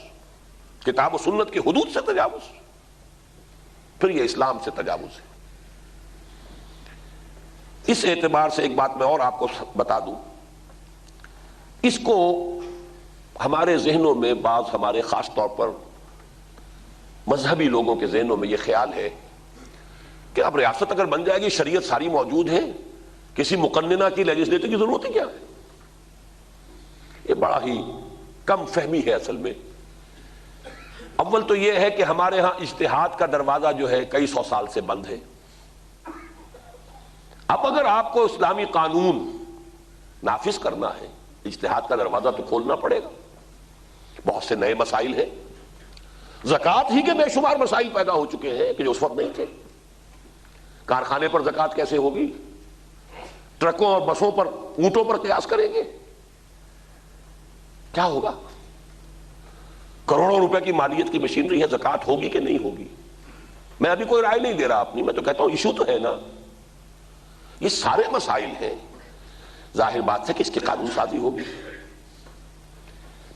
کتاب و سنت کی حدود سے تجاوز، پھر یہ اسلام سے تجاوز ہے۔ اس اعتبار سے ایک بات میں اور آپ کو بتا دوں، اس کو ہمارے ذہنوں میں بعض، ہمارے خاص طور پر مذہبی لوگوں کے ذہنوں میں یہ خیال ہے کہ اب ریاست اگر بن جائے گی، شریعت ساری موجود ہے، کسی مقننہ کی لیجسلیٹر کی ضرورت ہی کیا ہے؟ یہ بڑا ہی کم فہمی ہے اصل میں۔ اول تو یہ ہے کہ ہمارے ہاں اجتہاد کا دروازہ جو ہے کئی سو سال سے بند ہے۔ اب اگر آپ کو اسلامی قانون نافذ کرنا ہے، اجتہاد کا دروازہ تو کھولنا پڑے گا۔ بہت سے نئے مسائل ہیں، زکوٰۃ ہی کے بے شمار مسائل پیدا ہو چکے ہیں کہ جو اس وقت نہیں تھے۔ کارخانے پر زکوٰۃ کیسے ہوگی؟ ٹرکوں اور بسوں پر، اونٹوں پر قیاس کریں گے؟ کیا ہوگا؟ کروڑوں روپے کی مالیت کی مشینری ہے، زکوٰۃ ہوگی کہ نہیں ہوگی؟ میں ابھی کوئی رائے نہیں دے رہا اپنی، میں تو کہتا ہوں ایشو تو ہے نا۔ یہ سارے مسائل ہیں، ظاہر بات ہے کہ اس کی قانون سازی ہوگی۔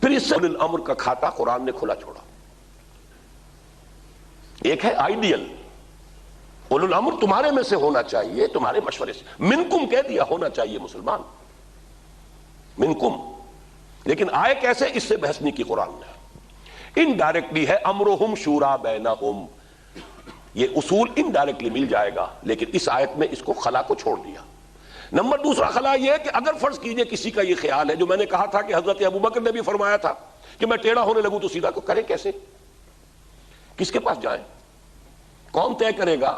پھر اس سے اولو الامر کا کھاتا قرآن نے کھلا چھوڑا۔ ایک ہے آئیڈیل، اولو الامر تمہارے میں سے ہونا چاہیے، تمہارے مشورے سے، منکم کہہ دیا، ہونا چاہیے مسلمان، منکم، لیکن آئے کیسے؟ اس سے بحث نہیں کی قرآن نے۔ انڈائریکٹلی ہے امرہم شورا بینہم، یہ اصول انڈائریکٹلی مل جائے گا، لیکن اس آیت میں اس کو خلا کو چھوڑ دیا۔ نمبر دوسرا خلا یہ ہے کہ اگر فرض کیجئے کسی کا یہ خیال ہے، جو میں نے کہا تھا کہ حضرت ابوبکر نے بھی فرمایا تھا کہ میں ٹیڑھا ہونے لگوں تو سیدھا، کو کرے کیسے؟ کس کے پاس جائیں؟ کون طے کرے گا؟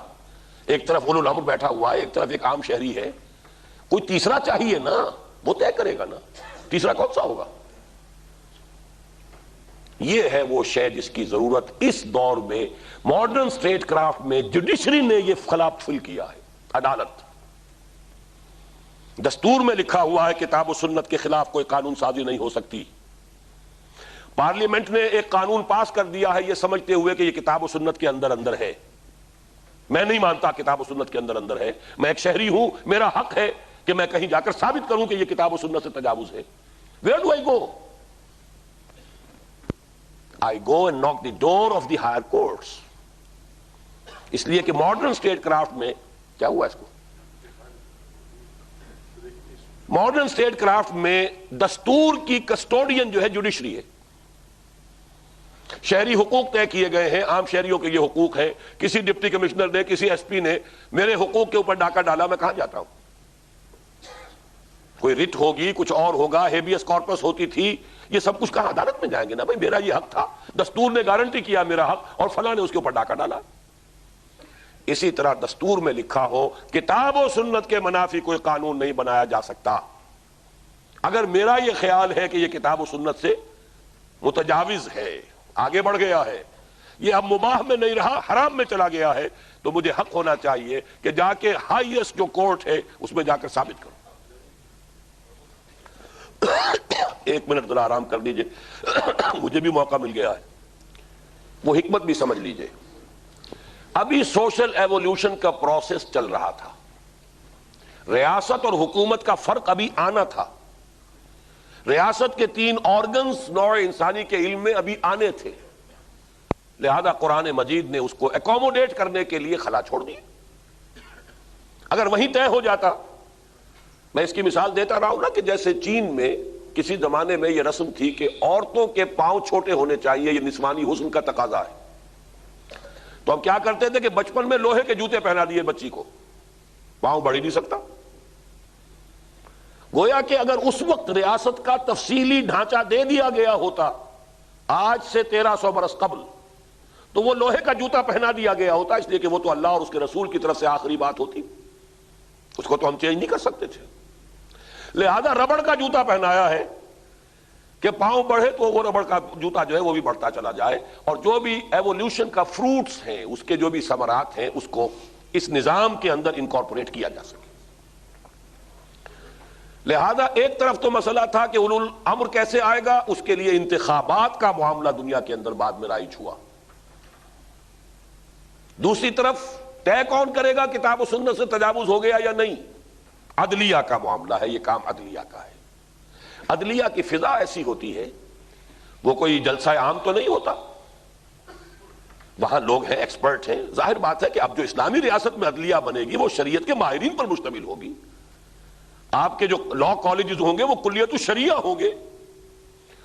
ایک طرف اولو الامر بیٹھا ہوا ہے، ایک طرف ایک عام شہری ہے، کوئی تیسرا چاہیے نا، وہ طے کرے گا نا، تیسرا کون سا ہوگا؟ یہ ہے وہ شے جس کی ضرورت اس دور میں ماڈرن سٹیٹ کرافٹ میں جوڈیشری نے یہ خلا فل کیا ہے۔ عدالت، دستور میں لکھا ہوا ہے کتاب و سنت کے خلاف کوئی قانون سازی نہیں ہو سکتی۔ پارلیمنٹ نے ایک قانون پاس کر دیا ہے یہ سمجھتے ہوئے کہ یہ کتاب و سنت کے اندر اندر ہے۔ میں نہیں مانتا کتاب و سنت کے اندر اندر ہے، میں ایک شہری ہوں، میرا حق ہے کہ میں کہیں جا کر ثابت کروں کہ یہ کتاب و سنت سے تجاوز ہے۔ Where do I go? I go and knock the door of the higher courts۔ اس لیے کہ ماڈرن سٹیٹ کرافٹ میں کیا ہوا، اس کو ماڈرن سٹیٹ کرافٹ میں دستور کی کسٹوڈین جو ہے جوڈیشری ہے۔ شہری حقوق طے کیے گئے ہیں، عام شہریوں کے یہ حقوق ہیں، کسی ڈپٹی کمشنر نے، کسی ایس پی نے میرے حقوق کے اوپر ڈاکہ ڈالا، میں کہاں جاتا ہوں؟ کوئی ریٹ ہوگی، کچھ اور ہوگا، ہیبیس کارپس ہوتی تھی، یہ سب کچھ کہاں؟ عدالت میں جائیں گے نا، بھائی میرا یہ حق تھا، دستور نے گارنٹی کیا میرا حق، اور فلاں نے اس کے اوپر ڈاکہ ڈالا۔ اسی طرح دستور میں لکھا ہو کتاب و سنت کے منافی کوئی قانون نہیں بنایا جا سکتا۔ اگر میرا یہ خیال ہے کہ یہ کتاب و سنت سے متجاوز ہے، آگے بڑھ گیا ہے، یہ اب مباح میں نہیں رہا، حرام میں چلا گیا ہے، تو مجھے حق ہونا چاہیے کہ جا کے ہائیسٹ جو کورٹ ہے اس میں جا کر ثابت کروں۔ ایک منٹ ذرا آرام کر لیجئے، مجھے بھی موقع مل گیا ہے، وہ حکمت بھی سمجھ لیجئے۔ ابھی سوشل ایوولوشن کا پروسیس چل رہا تھا، ریاست اور حکومت کا فرق ابھی آنا تھا، ریاست کے 3 آرگنز نوع انسانی کے علم میں ابھی آنے تھے، لہذا قرآن مجید نے اس کو ایکوموڈیٹ کرنے کے لیے خلا چھوڑ دی۔ اگر وہیں طے ہو جاتا، میں اس کی مثال دیتا رہا ہوں نا کہ جیسے چین میں کسی زمانے میں یہ رسم تھی کہ عورتوں کے پاؤں چھوٹے ہونے چاہیے، یہ نسوانی حسن کا تقاضا ہے، تو ہم کیا کرتے تھے کہ بچپن میں لوہے کے جوتے پہنا دیے بچی کو، پاؤں بڑھ ہی نہیں سکتا۔ گویا کہ اگر اس وقت ریاست کا تفصیلی ڈھانچہ دے دیا گیا ہوتا آج سے 1300 برس قبل، تو وہ لوہے کا جوتا پہنا دیا گیا ہوتا، اس لیے کہ وہ تو اللہ اور اس کے رسول کی طرف سے آخری بات ہوتی، اس کو تو ہم چینج نہیں کر سکتے تھے۔ لہذا ربڑ کا جوتا پہنایا ہے کہ پاؤں بڑھے تو وہ ربڑ کا جوتا جو ہے وہ بھی بڑھتا چلا جائے، اور جو بھی ایوولوشن کا فروٹس ہیں، اس کے جو بھی ثمرات ہیں، اس کو اس نظام کے اندر انکارپوریٹ کیا جا سکے۔ لہذا ایک طرف تو مسئلہ تھا کہ اولو الامر کیسے آئے گا، اس کے لیے انتخابات کا معاملہ دنیا کے اندر بعد میں رائج ہوا۔ دوسری طرف طے کون کرے گا کتاب و سنت سے تجاوز ہو گیا یا نہیں، عدلیہ کا معاملہ ہے، یہ کام عدلیہ کا ہے۔ عدلیہ کی فضا ایسی ہوتی ہے، وہ کوئی جلسہ عام تو نہیں ہوتا، وہاں لوگ ہیں، ایکسپرٹ ہیں۔ ظاہر بات ہے کہ اب جو اسلامی ریاست میں عدلیہ بنے گی وہ شریعت کے ماہرین پر مشتمل ہوگی۔ آپ کے جو لا کالجز ہوں گے وہ کلیت الشریعہ ہوں گے،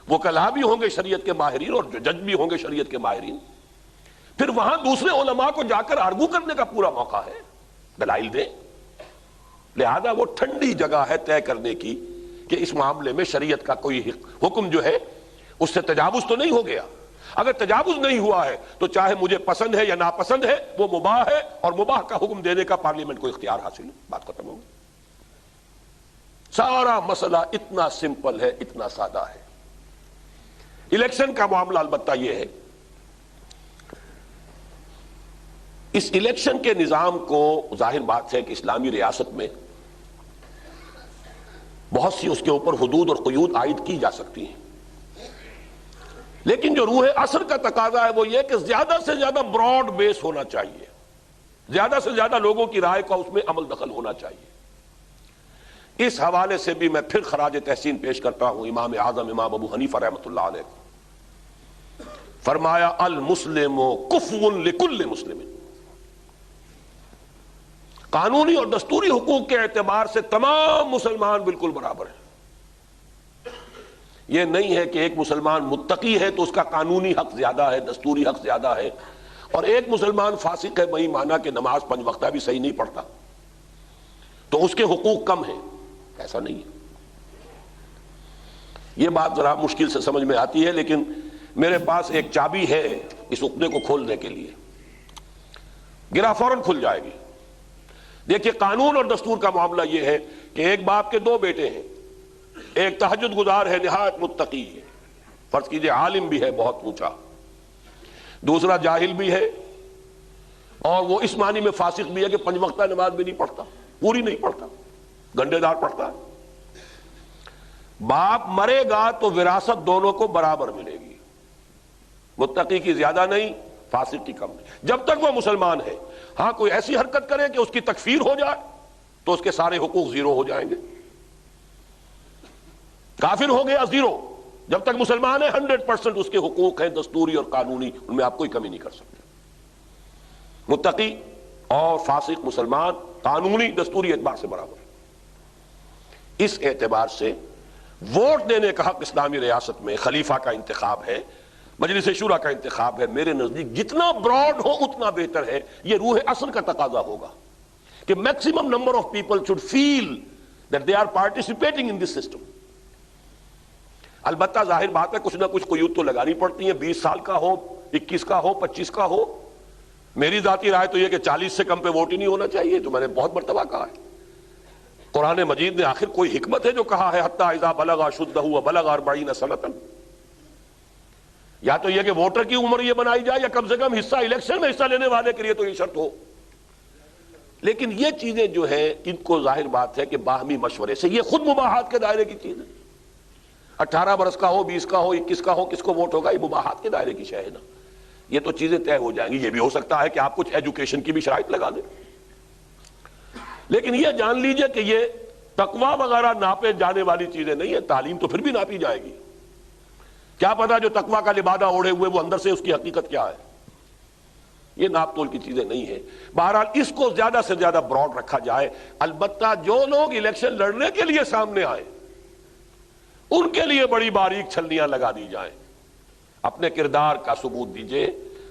وہ کلا بھی ہوں گے شریعت کے ماہرین، اور جو جج بھی ہوں گے شریعت کے ماہرین۔ پھر وہاں دوسرے علماء کو جا کر آرگو کرنے کا پورا موقع ہے، دلائل دیں۔ لہذا وہ ٹھنڈی جگہ ہے طے کرنے کی کہ اس معاملے میں شریعت کا کوئی حکم جو ہے اس سے تجاوز تو نہیں ہو گیا۔ اگر تجاوز نہیں ہوا ہے تو چاہے مجھے پسند ہے یا ناپسند ہے، وہ مباح ہے، اور مباح کا حکم دینے کا پارلیمنٹ کو اختیار حاصل ہے، بات ختم ہوگی۔ سارا مسئلہ اتنا سمپل ہے، اتنا سادہ ہے۔ الیکشن کا معاملہ البتہ یہ ہے، اس الیکشن کے نظام کو ظاہر بات ہے کہ اسلامی ریاست میں بہت سی اس کے اوپر حدود اور قیود عائد کی جا سکتی ہیں، لیکن جو روح عصر کا تقاضا ہے وہ یہ کہ زیادہ سے زیادہ براڈ بیس ہونا چاہیے، زیادہ سے زیادہ لوگوں کی رائے کا اس میں عمل دخل ہونا چاہیے۔ اس حوالے سے بھی میں پھر خراج تحسین پیش کرتا ہوں امام اعظم امام ابو حنیفہ رحمۃ اللہ علیہ۔ فرمایا المسلم کفو لکل مسلم، قانونی اور دستوری حقوق کے اعتبار سے تمام مسلمان بالکل برابر ہیں۔ یہ نہیں ہے کہ ایک مسلمان متقی ہے تو اس کا قانونی حق زیادہ ہے، دستوری حق زیادہ ہے، اور ایک مسلمان فاسق ہے بہی معنی کہ نماز 5 وقتہ بھی صحیح نہیں پڑھتا تو اس کے حقوق کم ہیں، ایسا نہیں ہے۔ یہ بات ذرا مشکل سے سمجھ میں آتی ہے، لیکن میرے پاس ایک چابی ہے اس عقدے کو کھولنے کے لیے، گرا فوراً کھل جائے گی۔ دیکھیے قانون اور دستور کا معاملہ یہ ہے کہ ایک باپ کے 2 بیٹے ہیں، ایک تہجد گزار ہے نہایت متقی ہے، فرض کیجئے عالم بھی ہے بہت اونچا، دوسرا جاہل بھی ہے، اور وہ اس معنی میں فاسق بھی ہے کہ 5 وقتہ نماز بھی نہیں پڑھتا، پوری نہیں پڑھتا، گنڈے دار پڑھتا ہے۔ باپ مرے گا تو وراثت دونوں کو برابر ملے گی، متقی کی زیادہ نہیں، فاسق کی کم نہیں، جب تک وہ مسلمان ہے۔ ہاں کوئی ایسی حرکت کرے کہ اس کی تکفیر ہو جائے تو اس کے سارے حقوق زیرو ہو جائیں گے۔ کافر ہو گیا زیرو، جب تک مسلمان ہے 100% اس کے حقوق ہیں دستوری اور قانونی، ان میں آپ کوئی کمی نہیں کر سکتے۔ متقی اور فاسق مسلمان قانونی دستوری اعتبار سے برابر۔ اس اعتبار سے ووٹ دینے کا حق اسلامی ریاست میں خلیفہ کا انتخاب ہے، مجلس شورا کا انتخاب ہے، میرے نزدیک جتنا براڈ ہو اتنا بہتر ہے۔ یہ روح عصر کا تقاضا ہوگا کہ maximum number of people should feel that they are participating in this system۔ البتہ ظاہر بات ہے کچھ نہ کچھ قیود تو لگانی پڑتی ہیں، 20 سال کا ہو، 21 کا ہو، 25 کا ہو۔ میری ذاتی رائے تو یہ کہ 40 سے کم پہ ووٹ ہی نہیں ہونا چاہیے، جو میں نے بہت مرتبہ کہا ہے۔ قرآن مجید نے آخر کوئی حکمت ہے جو کہا ہے حتی اذا بلغ اشدہ وبلغ 40 سنۃ، یا تو یہ کہ ووٹر کی عمر یہ بنائی جائے یا کم سے کم حصہ الیکشن میں حصہ لینے والے کے لیے تو یہ شرط ہو۔ لیکن یہ چیزیں جو ہیں ان کو ظاہر بات ہے کہ باہمی مشورے سے، یہ خود مباحات کے دائرے کی چیز ہے۔ 18 برس کا ہو، 20 کا ہو، 21 کا ہو، کس کو ووٹ ہوگا، یہ مباحات کے دائرے کی شے ہے نا، یہ تو چیزیں طے ہو جائیں گی۔ یہ بھی ہو سکتا ہے کہ آپ کچھ ایجوکیشن کی بھی شرائط لگا دیں، لیکن یہ جان لیجئے کہ یہ تقویٰ وغیرہ ناپے جانے والی چیزیں نہیں ہے، تعلیم تو پھر بھی ناپی جائے گی۔ کیا پتا جو تقویٰ کا لبادہ اوڑھے ہوئے وہ اندر سے اس کی حقیقت کیا ہے، یہ ناپ تول کی چیزیں نہیں ہیں۔ بہرحال اس کو زیادہ سے زیادہ براڈ رکھا جائے، البتہ جو لوگ الیکشن لڑنے کے لیے سامنے آئے ان کے لیے بڑی باریک چھلنیاں لگا دی جائیں، اپنے کردار کا ثبوت دیجئے،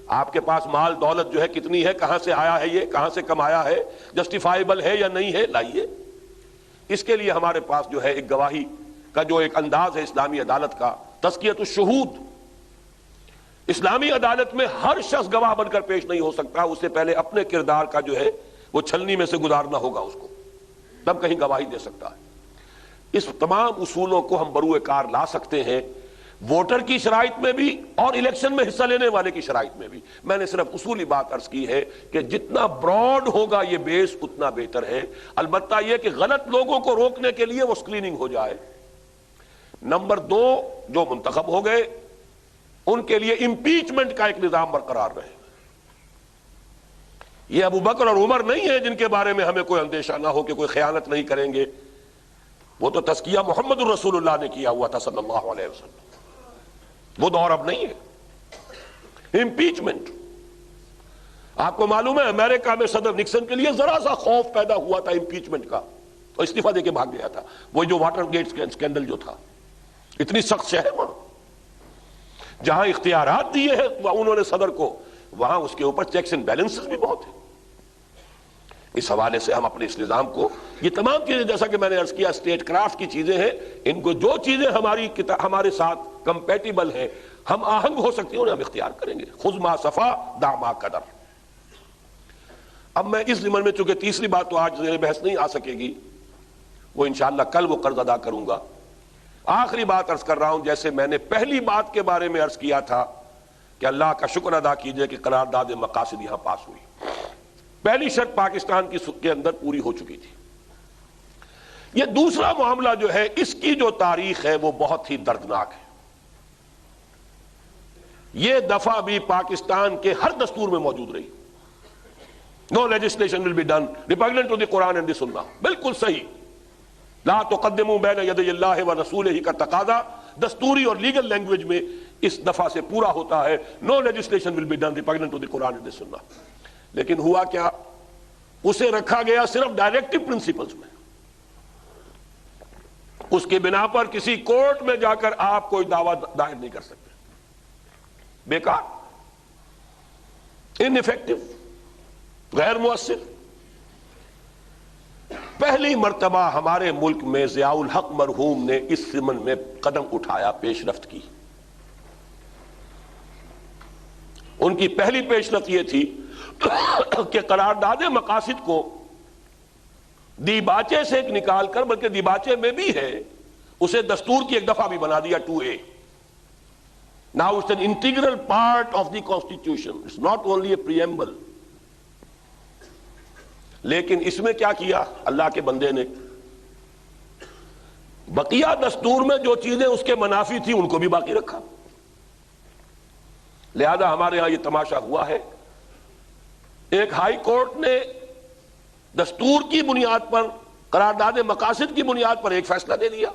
آپ کے پاس مال دولت جو ہے کتنی ہے، کہاں سے آیا ہے، یہ کہاں سے کمایا ہے، جسٹیفائیبل ہے یا نہیں ہے، لائیے۔ اس کے لیے ہمارے پاس جو ہے ایک گواہی کا جو ایک انداز ہے اسلامی عدالت کا، تزکیۃ الشہود۔ اسلامی عدالت میں ہر شخص گواہ بن کر پیش نہیں ہو سکتا، اس سے پہلے اپنے کردار کا جو ہے وہ چھلنی میں سے گزارنا ہوگا اس کو، تب کہیں گواہی دے سکتا ہے۔ اس تمام اصولوں کو ہم بروئے کار لا سکتے ہیں، ووٹر کی شرائط میں بھی اور الیکشن میں حصہ لینے والے کی شرائط میں بھی۔ میں نے صرف اصولی بات عرض کی ہے کہ جتنا براڈ ہوگا یہ بیس اتنا بہتر ہے، البتہ یہ کہ غلط لوگوں کو روکنے کے لیے وہ سکریننگ ہو جائے۔ نمبر 2، جو منتخب ہو گئے ان کے لیے امپیچمنٹ کا ایک نظام برقرار رہے۔ یہ ابو بکر اور عمر نہیں ہے جن کے بارے میں ہمیں کوئی اندیشہ نہ ہو کہ کوئی خیانت نہیں کریں گے، وہ تو تزکیہ محمد الرسول اللہ نے کیا ہوا تھا صلی اللہ علیہ وسلم، وہ دور اب نہیں ہے۔ امپیچمنٹ، آپ کو معلوم ہے امریکہ میں صدر نکسن کے لیے ذرا سا خوف پیدا ہوا تھا امپیچمنٹ کا، تو استعفیٰ دے کے بھاگ گیا تھا۔ وہ جو واٹر گیٹ اسکینڈل جو تھا، اتنی سخت شہ ہے وہاں، جہاں اختیارات دیے ہیں انہوں نے صدر کو، وہاں اس کے اوپر چیکس اینڈ بیلنسز بھی بہت ہیں۔ اس حوالے سے ہم اپنے اس نظام کو، یہ تمام چیزیں جیسا کہ میں نے عرض کیا اسٹیٹ کرافٹ کی چیزیں ہیں، ان کو جو چیزیں ہمارے ساتھ کمپیٹیبل ہیں، ہم آہنگ ہو سکتے ہیں، انہیں ہم اختیار کریں گے۔ خذ ما صفا دع ما قدر۔ اب میں اس ضمن میں چونکہ تیسری بات تو آج زیر بحث نہیں آ سکے گی، وہ انشاءاللہ کل وہ قرض ادا کروں گا۔ آخری بات عرض کر رہا ہوں، جیسے میں نے پہلی بات کے بارے میں عرض کیا تھا کہ اللہ کا شکر ادا کیجئے کہ قرارداد مقاصد یہاں پاس ہوئی، پہلی شرط پاکستان کے اندر پوری ہو چکی تھی۔ یہ دوسرا معاملہ جو ہے، اس کی جو تاریخ ہے وہ بہت ہی دردناک ہے۔ یہ دفعہ بھی پاکستان کے ہر دستور میں موجود رہی، no legislation will be done repugnant to the Quran and the Sunnah, بالکل صحیح، لا تقدموا بین یدی اللہ و رسولہ کا تقاضا دستوری اور لیگل لینگویج میں اس دفعہ سے پورا ہوتا ہے، no legislation will be done repugnant to the Quran and the Sunnah. لیکن ہوا کیا، اسے رکھا گیا صرف ڈائریکٹو پرنسپلز میں، اس کی بنا پر کسی کورٹ میں جا کر آپ کوئی دعویٰ دائر نہیں کر سکتے، بیکار، ان ایفیکٹو، غیر مؤثر۔ پہلی مرتبہ ہمارے ملک میں ضیاء الحق مرحوم نے اس ضمن میں قدم اٹھایا، پیش رفت کی۔ ان کی پہلی پیش رفت یہ تھی کہ قرارداد مقاصد کو دیباچے سے نکال کر، بلکہ دیباچے میں بھی ہے، اسے دستور کی ایک دفعہ بھی بنا دیا 2A۔ Now it's an integral part of the constitution, it's not only a preamble۔ لیکن اس میں کیا کیا اللہ کے بندے نے، بقیہ دستور میں جو چیزیں اس کے منافی تھی ان کو بھی باقی رکھا۔ لہذا ہمارے ہاں یہ تماشا ہوا ہے، ایک ہائی کورٹ نے دستور کی بنیاد پر، قرارداد مقاصد کی بنیاد پر ایک فیصلہ دے دیا،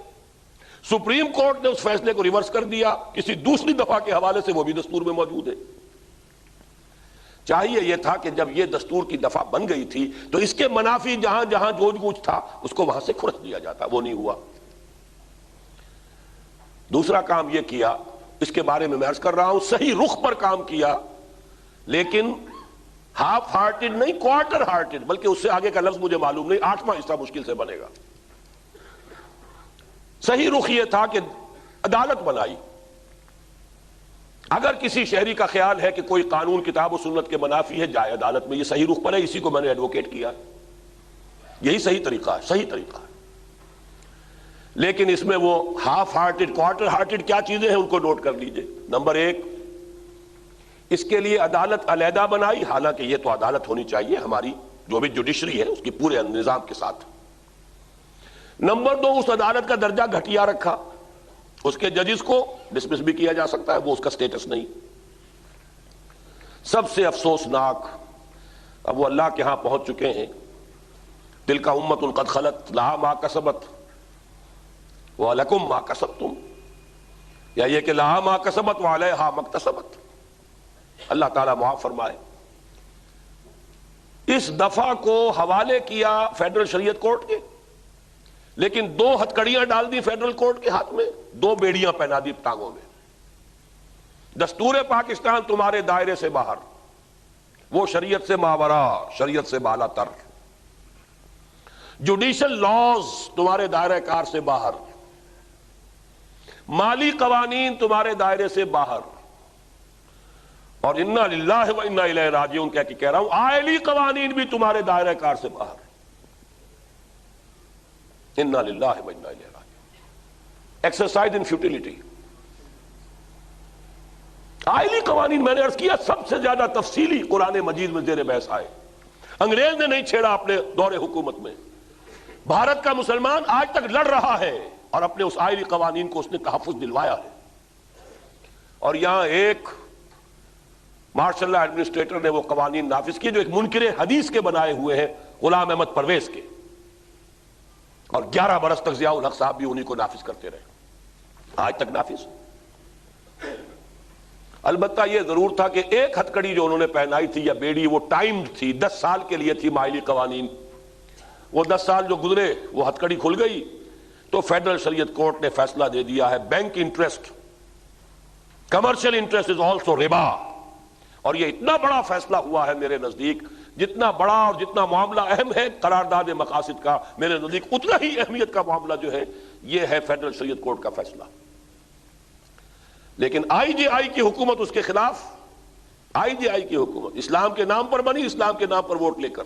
سپریم کورٹ نے اس فیصلے کو ریورس کر دیا کسی دوسری دفعہ کے حوالے سے، وہ بھی دستور میں موجود ہے۔ چاہیے یہ تھا کہ جب یہ دستور کی دفعہ بن گئی تھی تو اس کے منافی جہاں جہاں جو کچھ تھا اس کو وہاں سے کھرچ دیا جاتا، وہ نہیں ہوا۔ دوسرا کام یہ کیا، اس کے بارے میں عرض کر رہا ہوں، صحیح رخ پر کام کیا، لیکن ہاف ہارٹڈ نہیں، کوارٹر ہارٹڈ، بلکہ اس سے آگے کا لفظ مجھے معلوم نہیں، 8واں حصہ مشکل سے بنے گا۔ صحیح رخ یہ تھا کہ عدالت بنائی، اگر کسی شہری کا خیال ہے کہ کوئی قانون کتاب و سنت کے منافی ہے، جائے عدالت میں، یہ صحیح رخ پر ہے، اسی کو میں نے ایڈوکیٹ کیا، یہی صحیح طریقہ ہے، صحیح طریقہ ہے۔ لیکن اس میں وہ ہاف ہارٹڈ، کوارٹر ہارٹڈ کیا چیزیں ہیں ان کو نوٹ کر لیجئے۔ نمبر 1، اس کے لیے عدالت علیحدہ بنائی، حالانکہ یہ تو عدالت ہونی چاہیے ہماری جو بھی جوڈیشری ہے اس کی پورے نظام کے ساتھ۔ نمبر 2، اس عدالت کا درجہ گھٹیا رکھا، اس کے ججز کو ڈسمس بھی کیا جا سکتا ہے، وہ اس کا سٹیٹس نہیں۔ سب سے افسوسناک، اب وہ اللہ کے ہاں پہنچ چکے ہیں، تلک امۃ قد خلت لہا ما کسبت وَلَكُمْ مَا كَسَبْتُمْ، یا یہ کہ لہا ما کسبت وعلیہا ما اکتسبت۔ اللہ تعالیٰ معاف فرمائے۔ اس دفعہ کو حوالے کیا فیڈرل شریعت کورٹ کے، لیکن 2 ہتھکڑیاں ڈال دی فیڈرل کورٹ کے ہاتھ میں، 2 بیڑیاں پہنا دی ٹانگوں میں۔ دستور پاکستان تمہارے دائرے سے باہر، وہ شریعت سے ماورا، شریعت سے بالا تر، جوڈیشل لاز تمہارے دائرہ کار سے باہر، مالی قوانین تمہارے دائرے سے باہر، اور انا للہ و انا الیہ راجعون کہہ رہا ہوں آئلی قوانین بھی تمہارے دائرہ کار سے باہر، انا للہ و انا الیہ راجعون، ایکسرسائز ان فیوٹیلٹی۔ آئلی قوانین میں نے عرض کیا سب سے زیادہ تفصیلی قرآن مجید میں زیر بحث آئے، انگریز نے نہیں چھیڑا اپنے دور حکومت میں، بھارت کا مسلمان آج تک لڑ رہا ہے اور اپنے اس آئلی قوانین کو اس نے تحفظ دلوایا ہے۔ اور یہاں ایک مارشل لا ایڈمنسٹریٹر نے وہ قوانین نافذ کیے جو ایک منکر حدیث کے بنائے ہوئے ہیں، غلام احمد پرویز کے، اور 11 برس تک ضیاء الحق صاحب بھی انہی کو نافذ کرتے رہے، آج تک نافذ۔ البتہ یہ ضرور تھا کہ ایک ہتھ کڑی جو انہوں نے پہنائی تھی یا بیڑی، وہ ٹائمڈ تھی، 10 سال کے لیے تھی مائلی قوانین، وہ 10 سال جو گزرے وہ ہتھ کڑی کھل گئی تو فیڈرل شریعت کورٹ نے فیصلہ دے دیا ہے bank interest, commercial interest is also ربا۔ اور یہ اتنا بڑا فیصلہ ہوا ہے میرے نزدیک، جتنا بڑا اور جتنا معاملہ اہم ہے قرارداد مقاصد کا، میرے نزدیک اتنا ہی اہمیت کا معاملہ جو ہے یہ ہے فیڈرل شریعت کورٹ کا فیصلہ۔ لیکن آئی جے آئی کی حکومت اس کے خلاف، آئی جے آئی کی حکومت اسلام کے نام پر بنی، اسلام کے نام پر ووٹ لے کر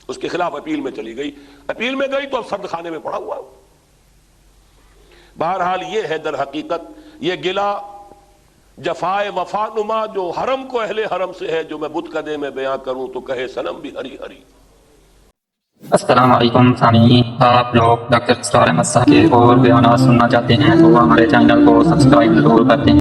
اس کے خلاف اپیل میں چلی گئی، اپیل میں گئی تو اب سرد خانے میں پڑا ہوا ہے۔ بہرحال یہ ہے در حقیقت یہ گلہ جفائے وفا نما جو حرم کو اہل حرم سے ہے، جو میں بت کدے میں بیاں کروں تو کہے صنم بھی ہری ہری۔ السلام علیکم سامعین، آپ لوگ ڈاکٹر اسرار احمد صاحب کے اور بیانات سننا چاہتے ہیں تو ہمارے چینل کو سبسکرائب ضرور کرتے ہیں۔